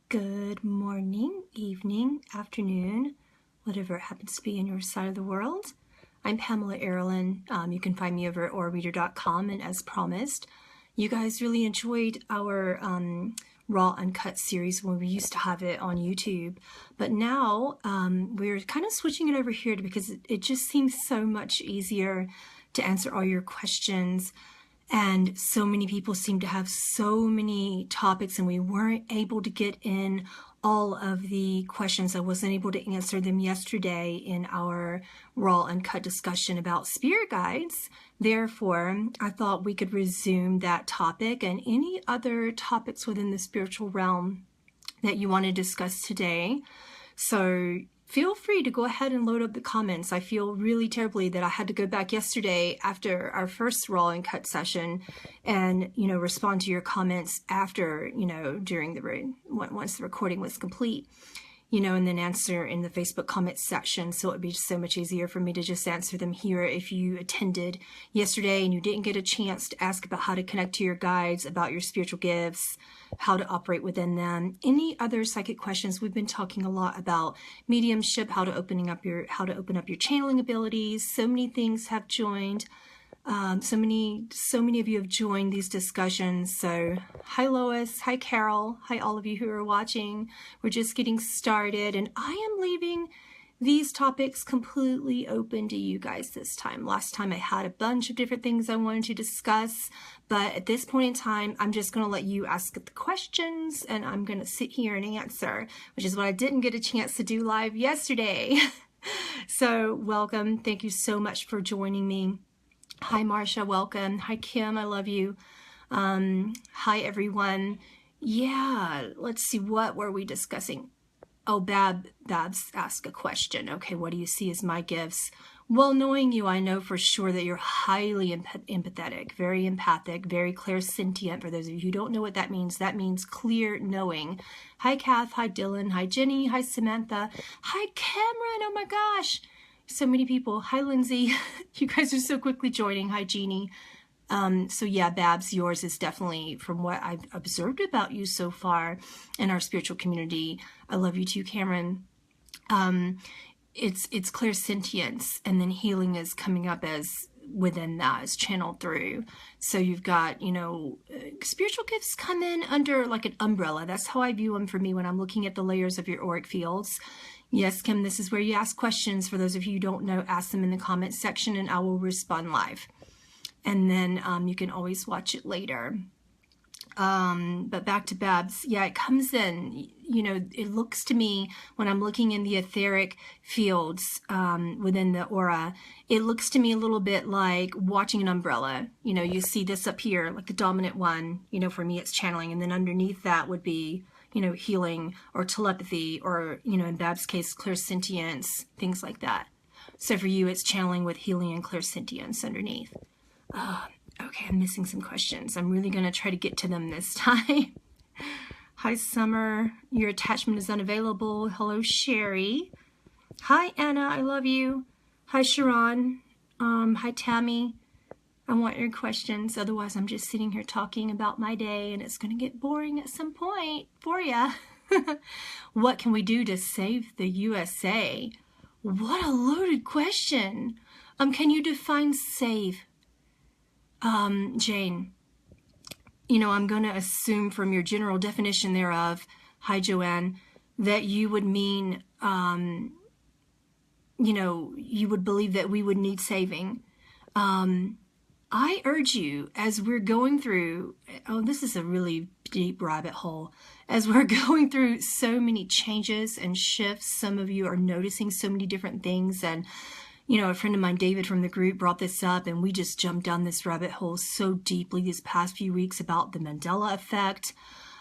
Good morning, evening, afternoon, whatever it happens to be in your side of the world. I'm Pamela Aaralyn. You can find me over at aurareader.com, and as promised, you guys really enjoyed our Raw Uncut series when we used to have it on YouTube. But now we're kind of switching it over here because it just seems so much easier to answer all your questions. And so many people seem to have so many topics, and we weren't able to get in all of the questions. I wasn't able to answer them yesterday in our Raw Uncut discussion about spirit guides. Therefore, I thought we could resume that topic and any other topics within the spiritual realm that you want to discuss today. So feel free to go ahead and load up the comments. I feel really terribly that I had to go back yesterday after our first Raw Uncut session and, respond to your comments after, during once the recording was complete, and then answer in the Facebook comments section. So it'd be so much easier for me to just answer them here. If you attended yesterday and you didn't get a chance to ask about how to connect to your guides, about your spiritual gifts, how to operate within them, any other psychic questions. We've been talking a lot about mediumship, how to open up your channeling abilities. So many things have joined. So many of you have joined these discussions. So hi Lois, hi Carol, hi all of you who are watching. We're just getting started, and I am leaving these topics completely open to you guys this time. Last time I had a bunch of different things I wanted to discuss, but at this point in time, I'm just going to let you ask the questions, and I'm going to sit here and answer, which is what I didn't get a chance to do live yesterday. So welcome. Thank you so much for joining me. Hi, Marcia. Welcome. Hi, Kim. I love you. Hi, everyone. Yeah, let's see. What were we discussing? Oh, Babs asked a question. Okay, what do you see as my gifts? Well, knowing you, I know for sure that you're highly empathetic, very empathic, very clairsentient. For those of you who don't know what that means clear knowing. Hi, Kath. Hi, Dylan. Hi, Jenny. Hi, Samantha. Hi, Cameron. Oh, my gosh. So many people. Hi, Lindsay. You guys are so quickly joining. Hi, Jeannie. So yeah, Babs, yours is definitely, from what I've observed about you so far in our spiritual community. I love you too, Cameron. It's clairsentience, and then healing is coming up as within that, is channeled through. So you've got, spiritual gifts come in under like an umbrella. That's how I view them for me when I'm looking at the layers of your auric fields. Yes, Kim, this is where you ask questions. For those of you who don't know, ask them in the comments section and I will respond live. And then you can always watch it later. But back to Babs. Yeah, it comes in, it looks to me when I'm looking in the etheric fields within the aura, it looks to me a little bit like watching an umbrella. You see this up here, like the dominant one, for me it's channeling. And then underneath that would be, healing or telepathy or, in Bab's case, clairsentience, things like that. So for you, it's channeling with healing and clairsentience underneath. Okay, I'm missing some questions. I'm really going to try to get to them this time. Hi, Summer. Your attachment is unavailable. Hello, Sherry. Hi, Anna. I love you. Hi, Sharon. Hi, Tammy. I want your questions. Otherwise, I'm just sitting here talking about my day, and it's going to get boring at some point for ya. What can we do to save the USA? What a loaded question. Can you define save? Jane, I'm going to assume from your general definition thereof, hi, Joanne, that you would mean, you would believe that we would need saving. I urge you, as we're going through, this is a really deep rabbit hole, as we're going through so many changes and shifts, some of you are noticing so many different things, and a friend of mine, David from the group, brought this up, and we just jumped down this rabbit hole so deeply these past few weeks about the Mandela effect.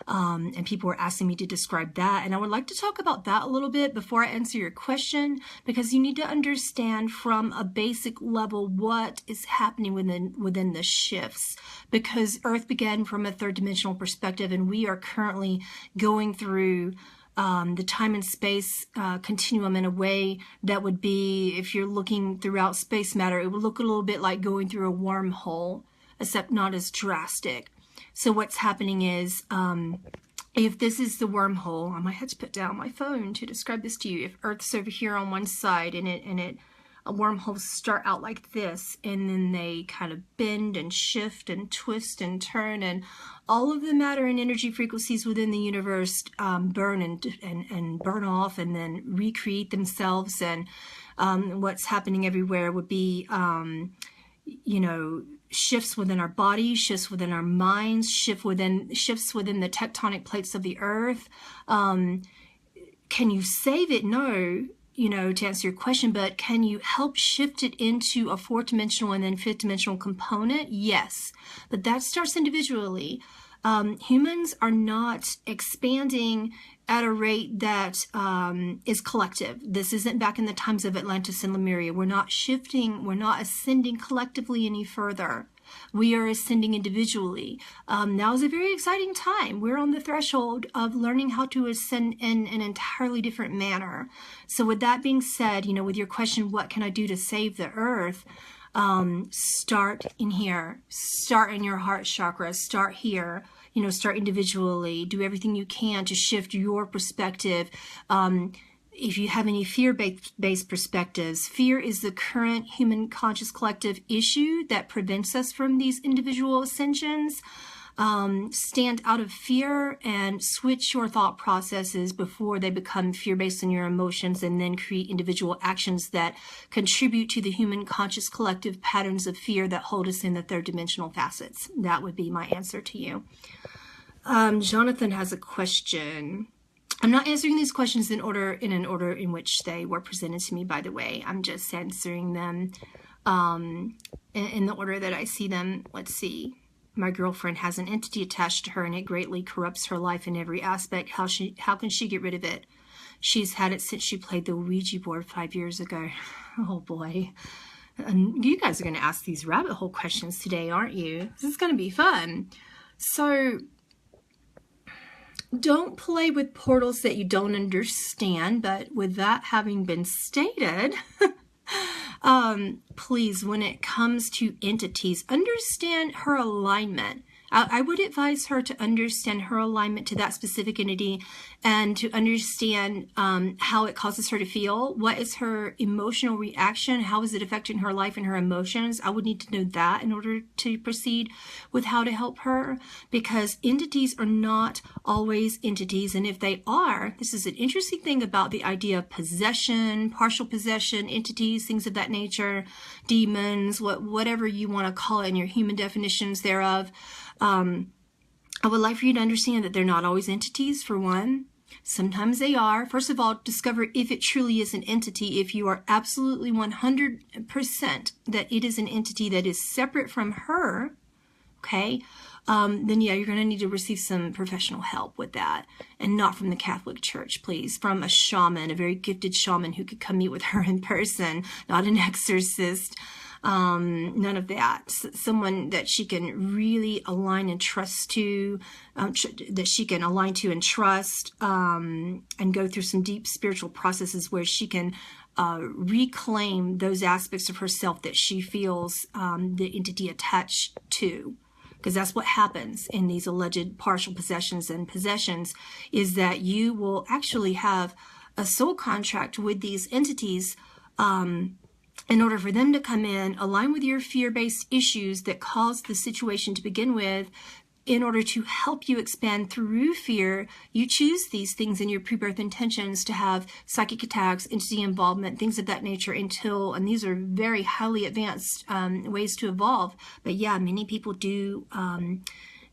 And people were asking me to describe that. And I would like to talk about that a little bit before I answer your question, because you need to understand from a basic level what is happening within the shifts, because Earth began from a third dimensional perspective, and we are currently going through the time and space continuum in a way that would be, if you're looking throughout space matter, it would look a little bit like going through a wormhole, except not as drastic. So what's happening is if this is the wormhole, I might have to put down my phone to describe this to you. If Earth's over here on one side and wormholes start out like this, and then they kind of bend and shift and twist and turn, and all of the matter and energy frequencies within the universe burn and burn off and then recreate themselves. And what's happening everywhere would be, you know, shifts within our bodies, shifts within our minds, shifts within the tectonic plates of the earth. Can you save it? No, you know, to answer your question, but can you help shift it into a fourth dimensional and then fifth dimensional component? Yes, but that starts individually. Humans are not expanding at a rate that is collective. This isn't back in the times of Atlantis and Lemuria. We're not shifting, we're not ascending collectively any further. We are ascending individually. Now is a very exciting time. We're on the threshold of learning how to ascend in an entirely different manner. So with that being said, you know, with your question, what can I do to save the earth? Start in here. Start in your heart chakra. Start here. You know, start individually. Do everything you can to shift your perspective. If you have any fear-based perspectives, fear is the current human conscious collective issue that prevents us from these individual ascensions. Stand out of fear and switch your thought processes before they become fear-based in your emotions, and then create individual actions that contribute to the human conscious collective patterns of fear that hold us in the third dimensional facets. That would be my answer to you. Jonathan has a question. I'm not answering these questions in an order in which they were presented to me, by the way. I'm just answering them in the order that I see them. Let's see. My girlfriend has an entity attached to her, and it greatly corrupts her life in every aspect. How can she get rid of it? She's had it since she played the Ouija board 5 years ago. Oh boy. And you guys are going to ask these rabbit hole questions today, aren't you? This is going to be fun. So don't play with portals that you don't understand. But with that having been stated, please, when it comes to entities, understand her alignment. I would advise her to understand her alignment to that specific entity, and to understand how it causes her to feel. What is her emotional reaction? How is it affecting her life and her emotions? I would need to know that in order to proceed with how to help her, because entities are not always entities. And if they are, this is an interesting thing about the idea of possession, partial possession, entities, things of that nature, demons, whatever you want to call it in your human definitions thereof. I would like for you to understand that they're not always entities, for one. Sometimes they are. First of all, discover if it truly is an entity. If you are absolutely 100% that it is an entity that is separate from her, okay, then yeah, you're going to need to receive some professional help with that, and not from the Catholic Church, please. From a shaman, a very gifted shaman who could come meet with her in person, not an exorcist. None of that. Someone that she can really align and trust to, that she can align to and trust, and go through some deep spiritual processes where she can reclaim those aspects of herself that she feels the entity attached to. Because that's what happens in these alleged partial possessions and possessions, is that you will actually have a soul contract with these entities, in order for them to come in, align with your fear-based issues that caused the situation to begin with. In order to help you expand through fear, you choose these things in your pre-birth intentions to have psychic attacks, entity involvement, things of that nature until, and these are very highly advanced ways to evolve. But yeah, many people do,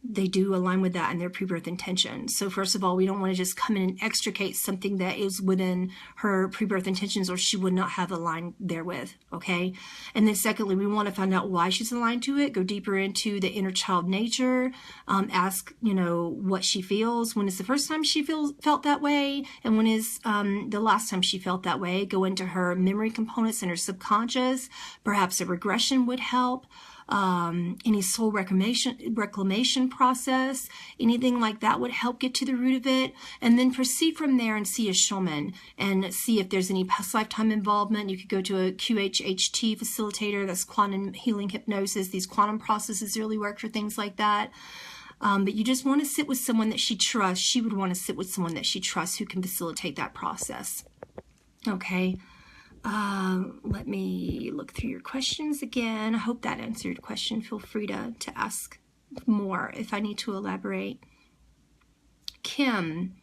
they do align with that in their pre-birth intentions. So first of all, we don't want to just come in and extricate something that is within her pre-birth intentions, or she would not have aligned therewith, okay? And then secondly, we want to find out why she's aligned to it, go deeper into the inner child nature, ask, you know, what she feels, when is the first time she felt that way, and when is the last time she felt that way. Go into her memory components and her subconscious. Perhaps a regression would help. Any soul reclamation process, anything like that would help get to the root of it, and then proceed from there and see a shaman and see if there's any past lifetime involvement. You could go to a QHHT facilitator, that's quantum healing hypnosis. These quantum processes really work for things like that. but you just want to sit with someone that she trusts. She would want to sit with someone that she trusts who can facilitate that process. Okay. Let me look through your questions again. I hope that answered your question. Feel free to ask more if I need to elaborate. Kim,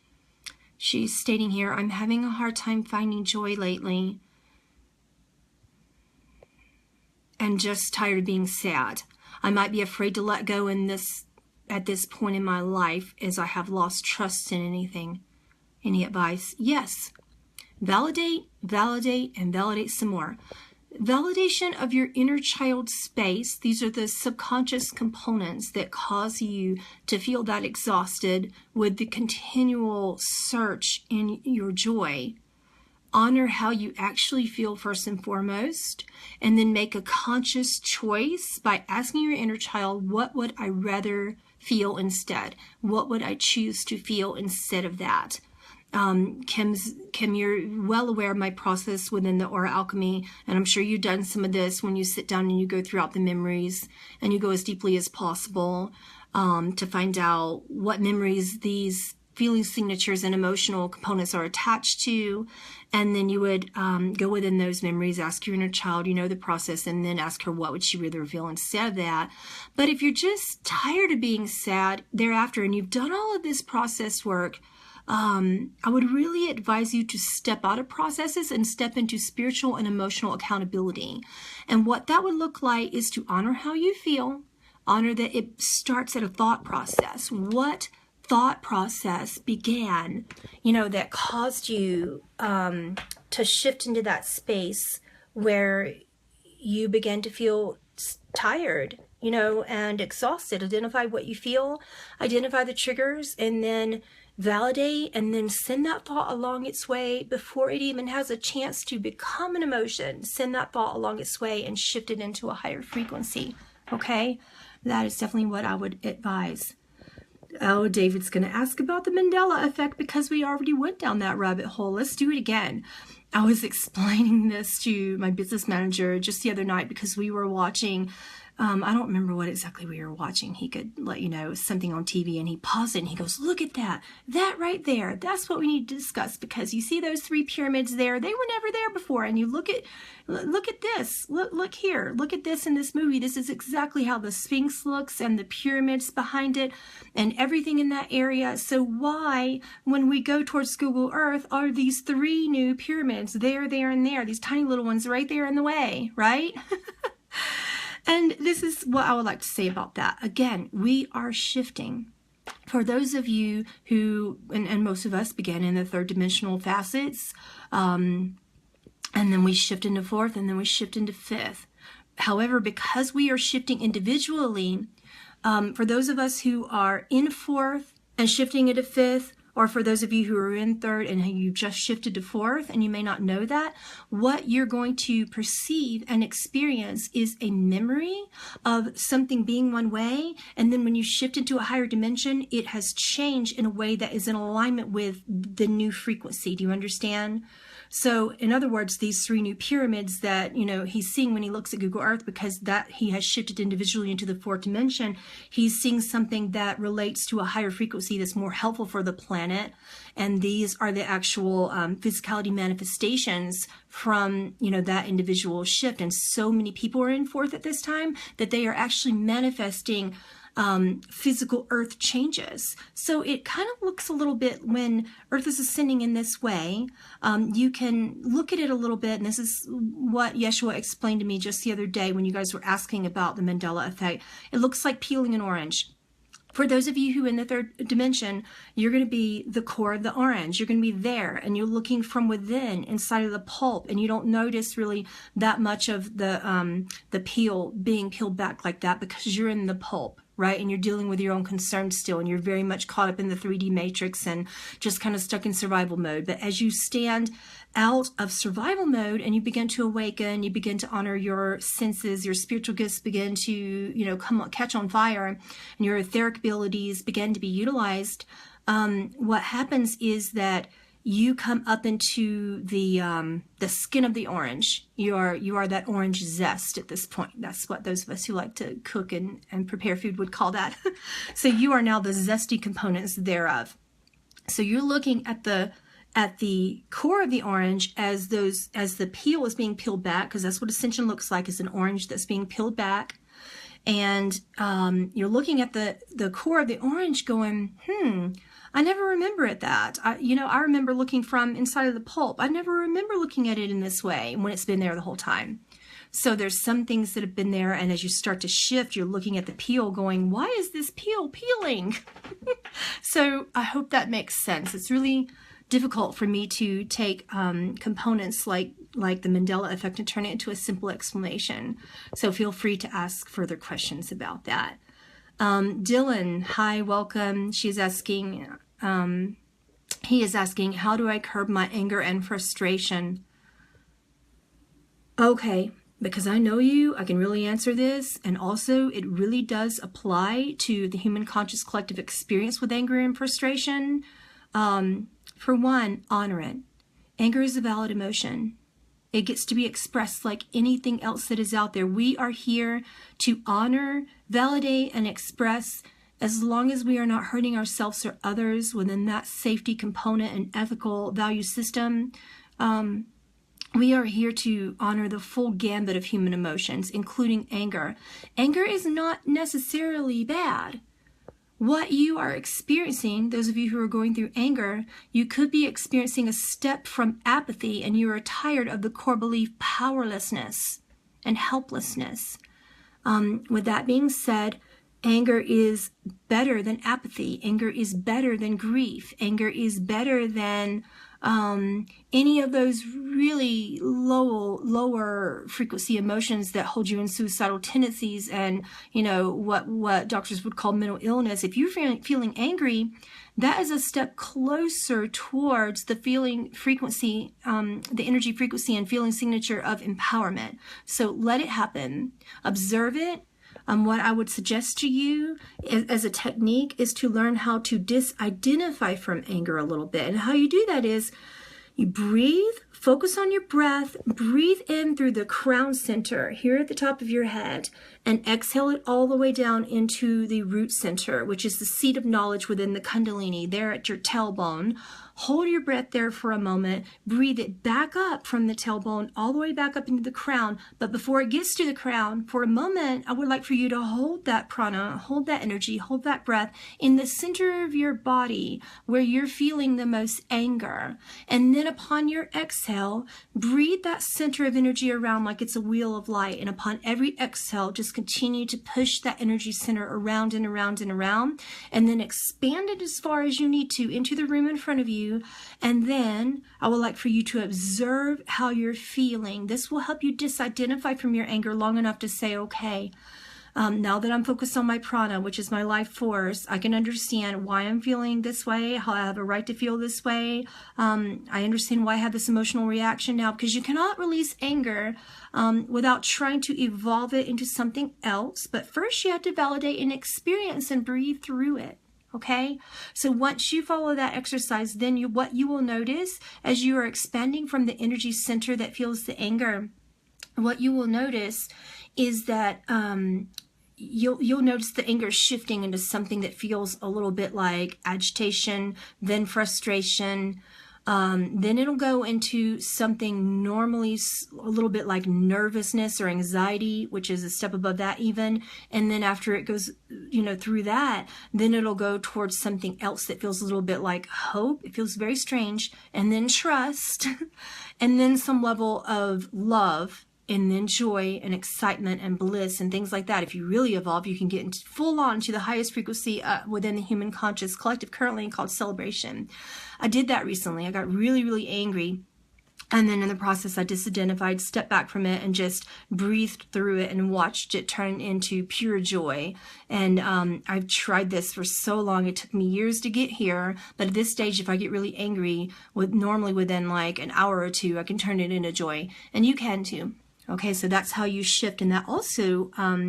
she's stating here, I'm having a hard time finding joy lately and just tired of being sad. I might be afraid to let go at this point in my life as I have lost trust in anything. Any advice? Yes. Validate, validate, and validate some more. Validation of your inner child space. These are the subconscious components that cause you to feel that exhausted with the continual search in your joy. Honor how you actually feel first and foremost, and then make a conscious choice by asking your inner child, what would I rather feel instead? What would I choose to feel instead of that? Kim, you're well aware of my process within the Aura Alchemy, and I'm sure you've done some of this when you sit down and you go throughout the memories and you go as deeply as possible to find out what memories these feeling signatures and emotional components are attached to, and then you would go within those memories, ask your inner child, you know the process, and then ask her what would she rather feel instead of that. But if you're just tired of being sad thereafter and you've done all of this process work, I would really advise you to step out of processes and step into spiritual and emotional accountability. And what that would look like is to honor how you feel, honor that it starts at a thought process. What thought process began, that caused you to shift into that space where you began to feel tired, and exhausted. Identify what you feel, identify the triggers, and then validate, and then send that thought along its way before it even has a chance to become an emotion. Send that thought along its way and shift it into a higher frequency. Okay? That is definitely what I would advise. Oh, David's going to ask about the Mandela effect because we already went down that rabbit hole. Let's do it again. I was explaining this to my business manager just the other night because we were watching, I don't remember what exactly we were watching. He could let you know something on TV, and he paused it and he goes, look at that right there. That's what we need to discuss, because you see those 3 pyramids there, they were never there before. And you look at this, look here, look at this in this movie. This is exactly how the Sphinx looks and the pyramids behind it and everything in that area. So why, when we go towards Google Earth, are these 3 new pyramids there, and there, these tiny little ones right there in the way, right? And this is what I would like to say about that. Again, we are shifting. For those of you who, and most of us began in the 3rd dimensional facets, and then we shift into 4th, and then we shift into 5th. However, because we are shifting individually, for those of us who are in 4th and shifting into 5th, or for those of you who are in 3rd and you just shifted to 4th and you may not know that, what you're going to perceive and experience is a memory of something being one way. And then when you shift into a higher dimension, it has changed in a way that is in alignment with the new frequency. Do you understand? So in other words, these 3 new pyramids that, he's seeing when he looks at Google Earth, because that he has shifted individually into the 4th dimension, he's seeing something that relates to a higher frequency that's more helpful for the planet. And these are the actual physicality manifestations from, that individual shift. And so many people are in 4th at this time that they are actually manifesting physical Earth changes. So it kind of looks a little bit, when Earth is ascending in this way, you can look at it a little bit, and this is what Yeshua explained to me just the other day when you guys were asking about the Mandela effect. It looks like peeling an orange. For those of you who in the 3rd dimension, you're going to be the core of the orange. You're going to be there, and you're looking from within, inside of the pulp, and you don't notice really that much of the peel being peeled back like that, because you're in the pulp, right? And you're dealing with your own concerns still, and you're very much caught up in the 3D matrix and just kind of stuck in survival mode. But as you stand out of survival mode and you begin to awaken, you begin to honor your senses, your spiritual gifts begin to, catch on fire, and your etheric abilities begin to be utilized. What happens is that you come up into the skin of the orange. You are that orange zest at this point. That's what those of us who like to cook and prepare food would call that. So you are now the zesty components thereof. So you're looking at the core of the orange as the peel is being peeled back, because that's what ascension looks like, is an orange that's being peeled back. And you're looking at the core of the orange going, I never remember it that. I remember looking from inside of the pulp. I never remember looking at it in this way when it's been there the whole time. So there's some things that have been there, and as you start to shift, you're looking at the peel going, why is this peel peeling? So I hope that makes sense. It's really difficult for me to take components like the Mandela effect and turn it into a simple explanation. So feel free to ask further questions about that. Dylan, hi, welcome. He is asking, how do I curb my anger and frustration? Okay, because I know you, I can really answer this. And also, it really does apply to the human conscious collective experience with anger and frustration. For one, honor it. Anger is a valid emotion. It gets to be expressed like anything else that is out there. We are here to honor, validate, and express, as long as we are not hurting ourselves or others within that safety component and ethical value system. We are here to honor the full gambit of human emotions, including anger. Anger is not necessarily bad. What you are experiencing, those of you who are going through anger, you could be experiencing a step from apathy, and you are tired of the core belief powerlessness and helplessness. With that being said, anger is better than apathy. Anger is better than grief. Anger is better than any of those really lower frequency emotions that hold you in suicidal tendencies and, what doctors would call mental illness. If you're feeling angry, that is a step closer towards the feeling frequency, the energy frequency and feeling signature of empowerment. So let it happen. Observe it. What I would suggest to you as a technique is to learn how to disidentify from anger a little bit. And how you do that is you breathe, focus on your breath, breathe in through the crown center here at the top of your head, and exhale it all the way down into the root center, which is the seat of knowledge within the Kundalini, there at your tailbone. Hold your breath there for a moment. Breathe it back up from the tailbone all the way back up into the crown. But before it gets to the crown, for a moment, I would like for you to hold that prana, hold that energy, hold that breath in the center of your body where you're feeling the most anger. And then upon your exhale, breathe that center of energy around like it's a wheel of light. And upon every exhale, just continue to push that energy center around and around and around. And then expand it as far as you need to into the room in front of you. And then I would like for you to observe how you're feeling. This will help you disidentify from your anger long enough to say, okay, now that I'm focused on my prana, which is my life force, I can understand why I'm feeling this way, how I have a right to feel this way. I understand why I have this emotional reaction now, because you cannot release anger without trying to evolve it into something else. But first you have to validate and experience and breathe through it. Okay, so once you follow that exercise, then what you will notice as you are expanding from the energy center that feels the anger, what you will notice is that you'll notice the anger shifting into something that feels a little bit like agitation, then frustration. Then it'll go into something normally a little bit like nervousness or anxiety, which is a step above that even. And then after it goes, through that, then it'll go towards something else that feels a little bit like hope. It feels very strange. And then trust, and then some level of love, and then joy and excitement and bliss and things like that. If you really evolve, you can get into full on to the highest frequency within the human conscious collective, currently called celebration. I did that recently. I got really, really angry. And then in the process, I disidentified, stepped back from it, and just breathed through it and watched it turn into pure joy. And I've tried this for so long. It took me years to get here. But at this stage, if I get really angry, normally within like an hour or two, I can turn it into joy. And you can too. Okay, so that's how you shift, and that also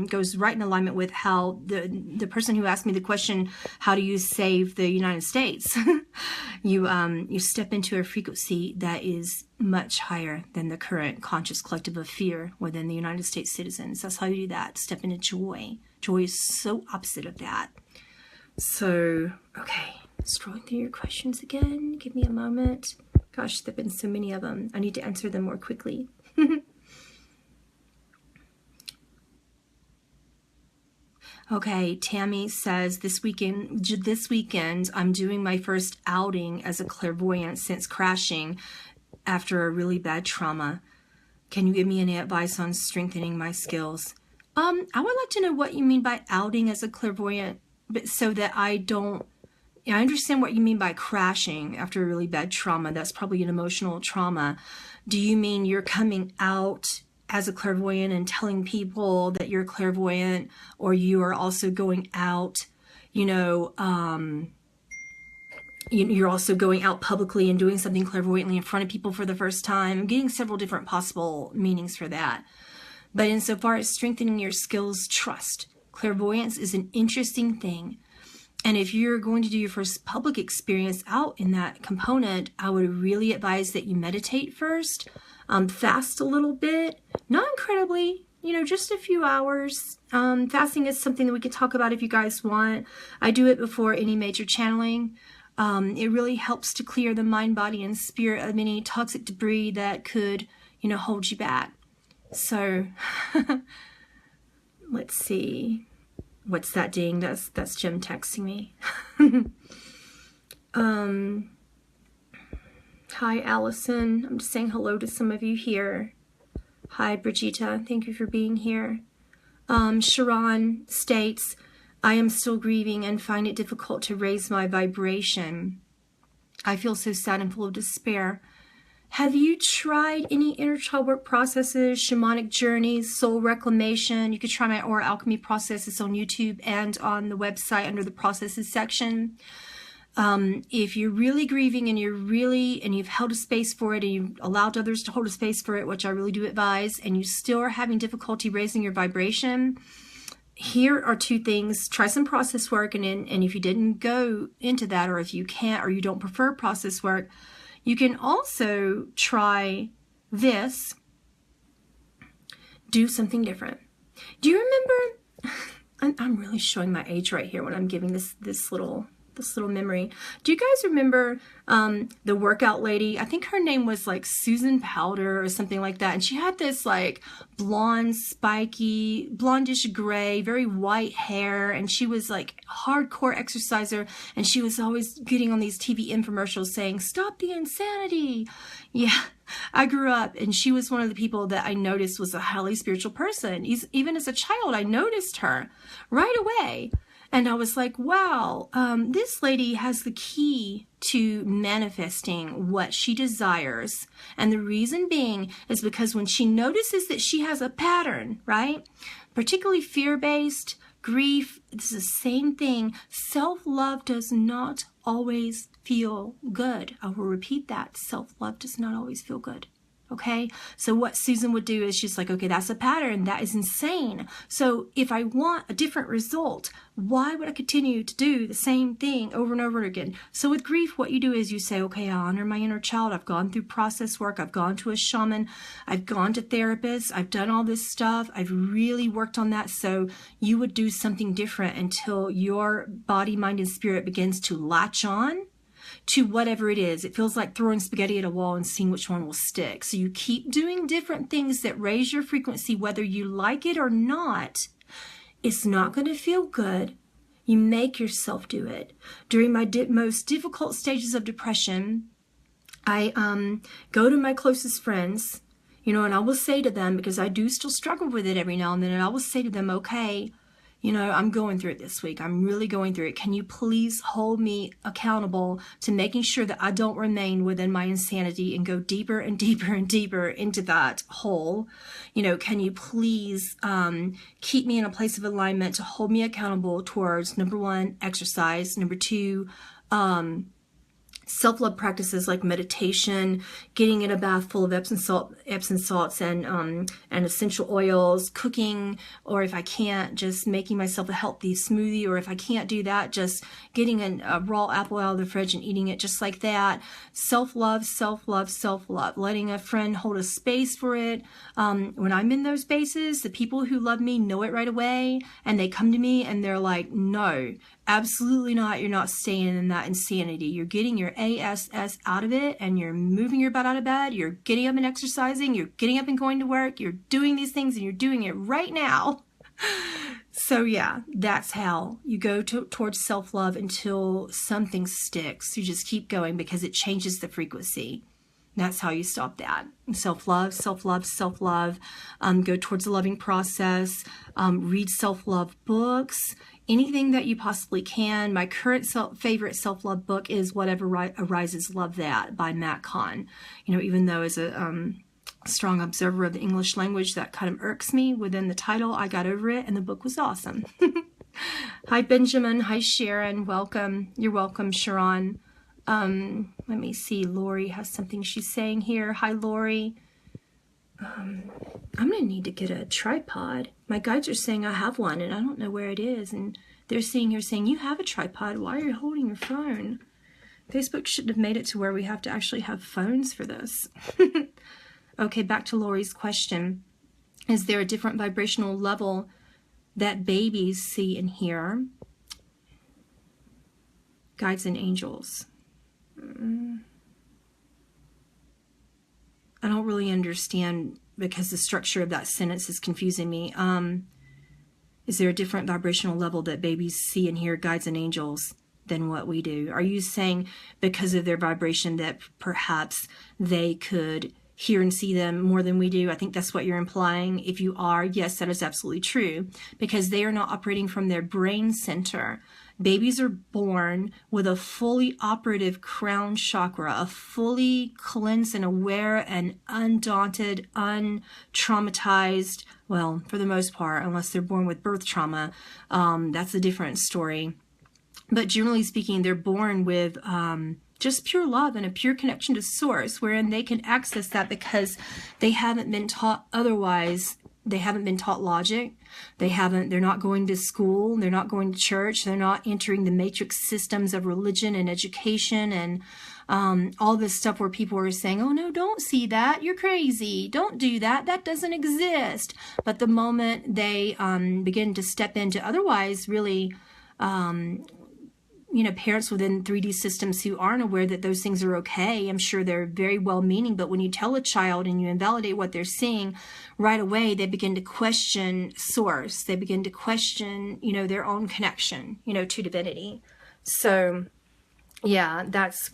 goes right in alignment with how the person who asked me the question, how do you save the United States? You step into a frequency that is much higher than the current conscious collective of fear within the United States citizens. That's how you do that. Step into joy. Joy is so opposite of that. So, okay, scrolling through your questions again. Give me a moment. Gosh, there have been so many of them. I need to answer them more quickly. Okay, Tammy says, this weekend, I'm doing my first outing as a clairvoyant since crashing after a really bad trauma. Can you give me any advice on strengthening my skills? I would like to know what you mean by outing as a clairvoyant, but so that I understand what you mean by crashing after a really bad trauma. That's probably an emotional trauma. Do you mean you're coming out as a clairvoyant and telling people that you're clairvoyant, or you are also going out, you're also going out publicly and doing something clairvoyantly in front of people for the first time? I'm getting several different possible meanings for that. But insofar as strengthening your skills, trust. Clairvoyance is an interesting thing. And if you're going to do your first public experience out in that component, I would really advise that you meditate first, fast a little bit, not incredibly, just a few hours. Fasting is something that we can talk about if you guys want. I do it before any major channeling. It really helps to clear the mind, body, and spirit of any toxic debris that could, hold you back. So, let's see. What's that ding? That's Jim texting me. Hi, Allison. I'm just saying hello to some of you here. Hi, Brigitta. Thank you for being here. Sharon states, I am still grieving and find it difficult to raise my vibration. I feel so sad and full of despair. Have you tried any inner child work processes, shamanic journeys, soul reclamation? You could try my aura alchemy process. It's on YouTube and on the website under the processes section. If you're really grieving and you've held a space for it and you've allowed others to hold a space for it, which I really do advise, and you still are having difficulty raising your vibration, here are two things. Try some process work, and if you didn't go into that, or if you can't or you don't prefer process work, you can also try this. Do something different. Do you remember? I'm really showing my age right here when I'm giving this little memory. Do you guys remember the workout lady? I think her name was like Susan Powder or something like that. And she had this like blonde, spiky, blondish gray, very white hair. And she was like a hardcore exerciser. And she was always getting on these TV infomercials saying, stop the insanity. Yeah, I grew up and she was one of the people that I noticed was a highly spiritual person. Even as a child, I noticed her right away. And I was like, wow, this lady has the key to manifesting what she desires. And the reason being is because when she notices that she has a pattern, right? Particularly fear-based, grief, it's the same thing. Self-love does not always feel good. I will repeat that. Self-love does not always feel good. Okay, so what Susan would do is she's like, okay, that's a pattern. That is insane. So if I want a different result, why would I continue to do the same thing over and over again? So with grief, what you do is you say, okay, I honor my inner child. I've gone through process work. I've gone to a shaman. I've gone to therapists. I've done all this stuff. I've really worked on that. So you would do something different until your body, mind, and spirit begins to latch on to whatever it is. It feels like throwing spaghetti at a wall and seeing which one will stick. So you keep doing different things that raise your frequency, whether you like it or not. It's not going to feel good. You make yourself do it. During my most difficult stages of depression, I go to my closest friends, and I will say to them, because I do still struggle with it every now and then, and I will say to them, okay, I'm going through it this week. I'm really going through it. Can you please hold me accountable to making sure that I don't remain within my insanity and go deeper and deeper and deeper into that hole? Can you please keep me in a place of alignment to hold me accountable towards, number one, exercise, number two, self-love practices like meditation, getting in a bath full of Epsom salts and essential oils, cooking, or if I can't, just making myself a healthy smoothie, or if I can't do that, just getting a raw apple out of the fridge and eating it just like that. Self-love, self-love, self-love, letting a friend hold a space for it. When I'm in those spaces, the people who love me know it right away, and they come to me and they're like, no, absolutely not. You're not staying in that insanity. You're getting your ASS out of it, and you're moving your butt out of bed. You're getting up and exercising. You're getting up and going to work. You're doing these things, and you're doing it right now. So yeah, that's how you go towards self-love until something sticks. You just keep going because it changes the frequency. That's how you stop that. Self-love, self-love, self-love. Go towards the loving process. Read self-love books. Anything that you possibly can. My current favorite self-love book is Whatever Arises, Love That by Matt Kahn. You know, even though as a strong observer of the English language, that kind of irks me within the title, I got over it and the book was awesome. Hi, Benjamin. Hi, Sharon. Welcome. You're welcome, Sharon. Let me see. Lori has something she's saying here. Hi, Lori. I'm going to need to get a tripod. My guides are saying I have one and I don't know where it is. And they're sitting here saying, you have a tripod. Why are you holding your phone? Facebook shouldn't have made it to where we have to actually have phones for this. Okay, back to Lori's question. Is there a different vibrational level that babies see and hear? Guides and angels. I don't really understand because the structure of that sentence is confusing me. Is there a different vibrational level that babies see and hear, guides and angels, than what we do? Are you saying because of their vibration that perhaps they could hear and see them more than we do? I think that's what you're implying. If you are, yes, that is absolutely true, because they are not operating from their brain center. Babies are born with a fully operative crown chakra, a fully cleansed and aware and undaunted, untraumatized, well, for the most part, unless they're born with birth trauma, that's a different story. But generally speaking, they're born with just pure love and a pure connection to source, wherein they can access that because they haven't been taught otherwise. They haven't been taught logic. They're not going to school. They're not going to church. They're not entering the matrix systems of religion and education and all this stuff where people are saying, oh no, don't see that. You're crazy. Don't do that. That doesn't exist. But the moment they begin to step into otherwise really parents within 3D systems who aren't aware that those things are okay. I'm sure they're very well-meaning, but when you tell a child and you invalidate what they're seeing, right away they begin to question source. They begin to question, their own connection, to divinity. So, yeah, that's,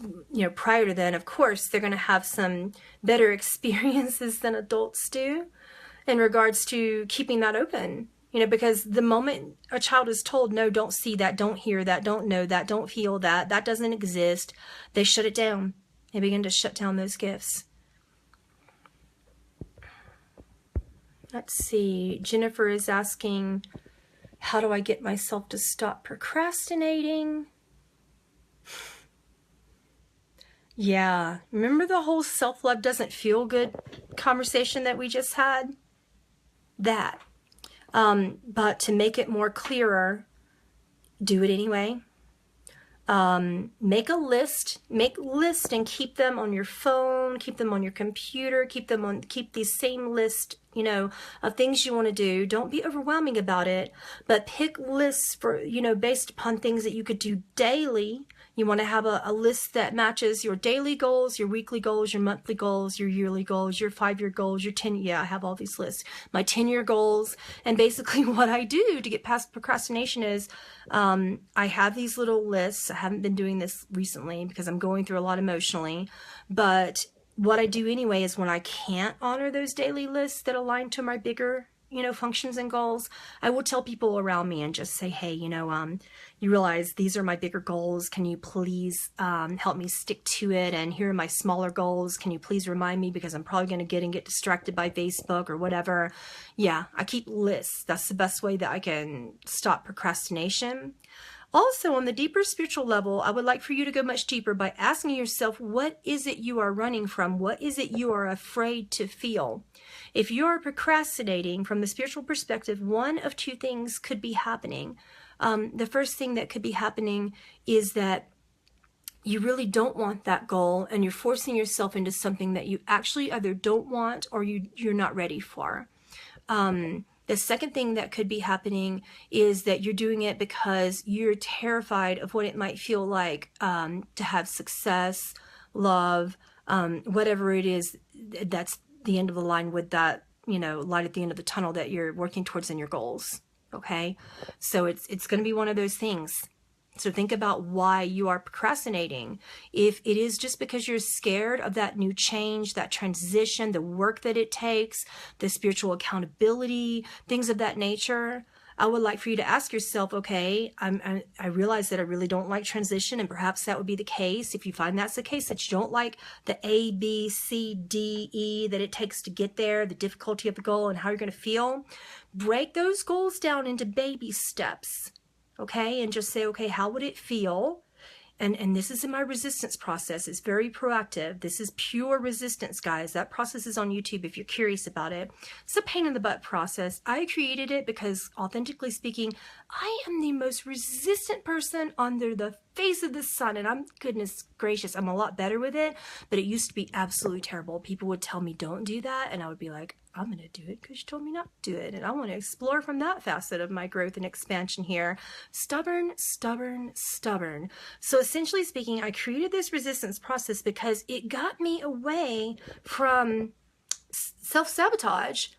prior to then, of course, they're going to have some better experiences than adults do in regards to keeping that open. Because the moment a child is told, no, don't see that, don't hear that, don't know that, don't feel that, that doesn't exist, they shut it down. They begin to shut down those gifts. Let's see. Jennifer is asking, how do I get myself to stop procrastinating? Yeah. Remember the whole self-love doesn't feel good conversation that we just had? That. But to make it more clearer, do it anyway. Make lists and keep them on your phone, keep them on your computer, keep these same list, of things you want to do. Don't be overwhelming about it, but pick lists for, based upon things that you could do daily. You want to have a list that matches your daily goals, your weekly goals, your monthly goals, your yearly goals, your 5-year goals, your 10, I have all these lists, my 10-year goals. And basically what I do to get past procrastination is, I have these little lists. I haven't been doing this recently because I'm going through a lot emotionally, but what I do anyway is when I can't honor those daily lists that align to my bigger, functions and goals, I will tell people around me and just say, hey, you realize these are my bigger goals. Can you please help me stick to it? And here are my smaller goals. Can you please remind me, because I'm probably going to get distracted by Facebook or whatever. Yeah, I keep lists. That's the best way that I can stop procrastination. Also, on the deeper spiritual level, I would like for you to go much deeper by asking yourself, what is it you are running from? What is it you are afraid to feel? If you are procrastinating from the spiritual perspective, one of two things could be happening. The first thing that could be happening is that you really don't want that goal and you're forcing yourself into something that you actually either don't want or you're not ready for. The second thing that could be happening is that you're doing it because you're terrified of what it might feel like to have success, love, whatever it is that's the end of the line with that, light at the end of the tunnel that you're working towards in your goals. Okay. So it's going to be one of those things. So think about why you are procrastinating. If it is just because you're scared of that new change, that transition, the work that it takes, the spiritual accountability, things of that nature, I would like for you to ask yourself, okay, I realize that I really don't like transition, and perhaps that would be the case. If you find that's the case, that you don't like the A, B, C, D, E that it takes to get there, the difficulty of the goal and how you're going to feel, break those goals down into baby steps. Okay, and just say, okay, how would it feel? And this is in my resistance process. It's very proactive. This is pure resistance, guys. That process is on YouTube if you're curious about it. It's a pain in the butt process. I created it because, authentically speaking, I am the most resistant person under the face of the sun. And I'm, goodness gracious, I'm a lot better with it. But it used to be absolutely terrible. People would tell me, don't do that. And I would be like, I'm going to do it because you told me not to do it. And I want to explore from that facet of my growth and expansion here. Stubborn, stubborn, stubborn. So essentially speaking, I created this resistance process because it got me away from self-sabotage.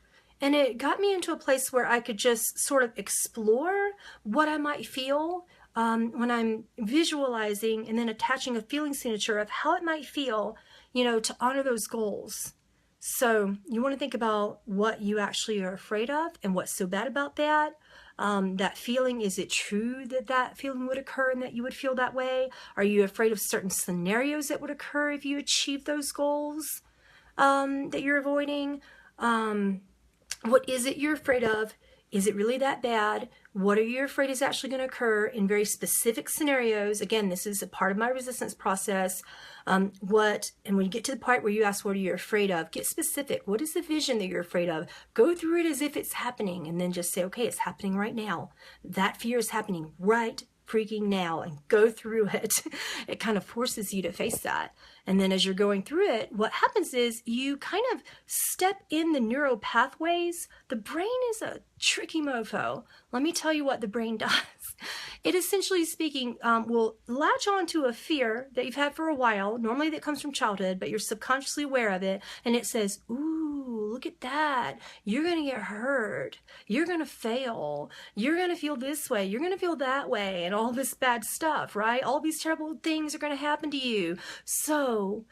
And it got me into a place where I could just sort of explore what I might feel when I'm visualizing and then attaching a feeling signature of how it might feel, to honor those goals. So you want to think about what you actually are afraid of and what's so bad about that. That feeling, is it true that that feeling would occur and that you would feel that way? Are you afraid of certain scenarios that would occur if you achieve those goals that you're avoiding? What is it you're afraid of? Is it really that bad? What are you afraid is actually going to occur in very specific scenarios? Again, this is a part of my resistance process. And when you get to the part where you ask, what are you afraid of? Get specific. What is the vision that you're afraid of? Go through it as if it's happening and then just say, okay, it's happening right now. That fear is happening right freaking now, and go through it. It kind of forces you to face that. And then as you're going through it, what happens is you kind of step in the neural pathways. The brain is a tricky mofo. Let me tell you what the brain does. It essentially speaking will latch onto a fear that you've had for a while, normally that comes from childhood, but you're subconsciously aware of it. And it says, ooh, look at that. You're going to get hurt. You're going to fail. You're going to feel this way. You're going to feel that way. And all this bad stuff, right? All these terrible things are going to happen to you. So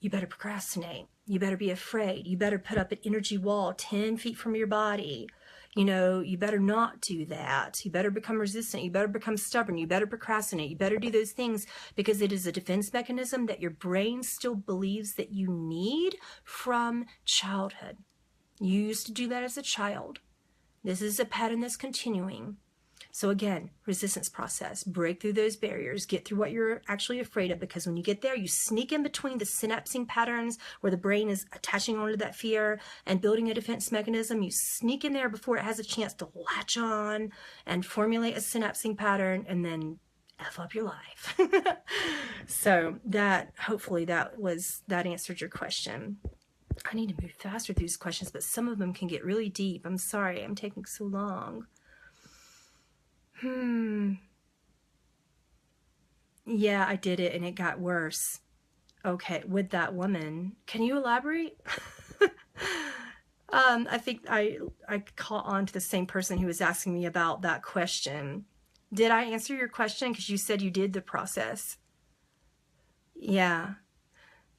you better procrastinate. You better be afraid. You better put up an energy wall 10 feet from your body. You better not do that. You better become resistant. You better become stubborn. You better procrastinate. You better do those things because it is a defense mechanism that your brain still believes that you need from childhood. You used to do that as a child. This is a pattern that's continuing. So again, resistance process, break through those barriers, get through what you're actually afraid of, because when you get there, you sneak in between the synapsing patterns where the brain is attaching onto that fear and building a defense mechanism. You sneak in there before it has a chance to latch on and formulate a synapsing pattern and then F up your life. So hopefully that answered your question. I need to move faster through these questions, but some of them can get really deep. I'm sorry, I'm taking so long. Yeah, I did it and it got worse. Okay, with that woman. Can you elaborate? I think I caught on to the same person who was asking me about that question. Did I answer your question? Because you said you did the process. Yeah.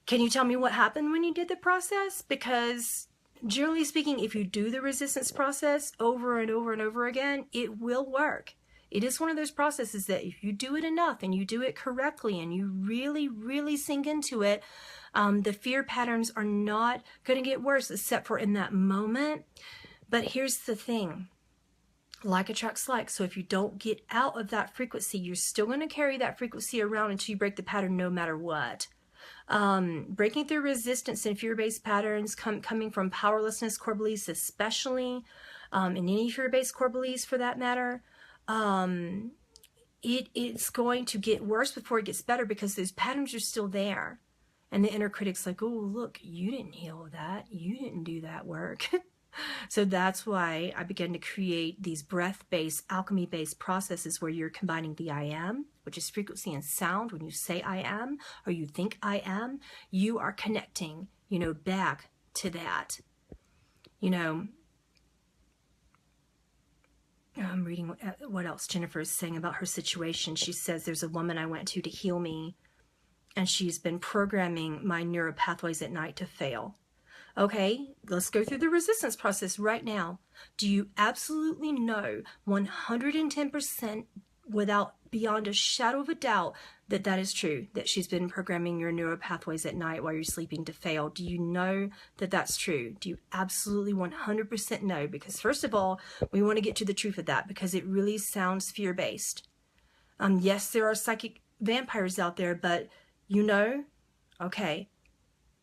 Can you tell me what happened when you did the process? Because generally speaking, if you do the resistance process over and over and over again, it will work. It is one of those processes that if you do it enough and you do it correctly and you really, really sink into it, the fear patterns are not going to get worse except for in that moment. But here's the thing. Like attracts like. So if you don't get out of that frequency, you're still going to carry that frequency around until you break the pattern no matter what. Breaking through resistance and fear-based patterns coming from powerlessness core beliefs, especially in any fear-based core beliefs for that matter, it's going to get worse before it gets better because those patterns are still there. And the inner critic's like, oh, look, you didn't heal that. You didn't do that work. So that's why I began to create these breath-based, alchemy-based processes where you're combining the I am, which is frequency and sound. When you say I am, or you think I am, you are connecting, back to that. I'm reading what else Jennifer is saying about her situation. She says, there's a woman I went to heal me, and she's been programming my neural pathways at night to fail. Okay, let's go through the resistance process right now. Do you absolutely know 110% without beyond a shadow of a doubt that that is true, that she's been programming your neural pathways at night while you're sleeping to fail? Do you know that that's true? Do you absolutely 100% know? Because first of all, we want to get to the truth of that because it really sounds fear-based. Yes, there are psychic vampires out there, but okay.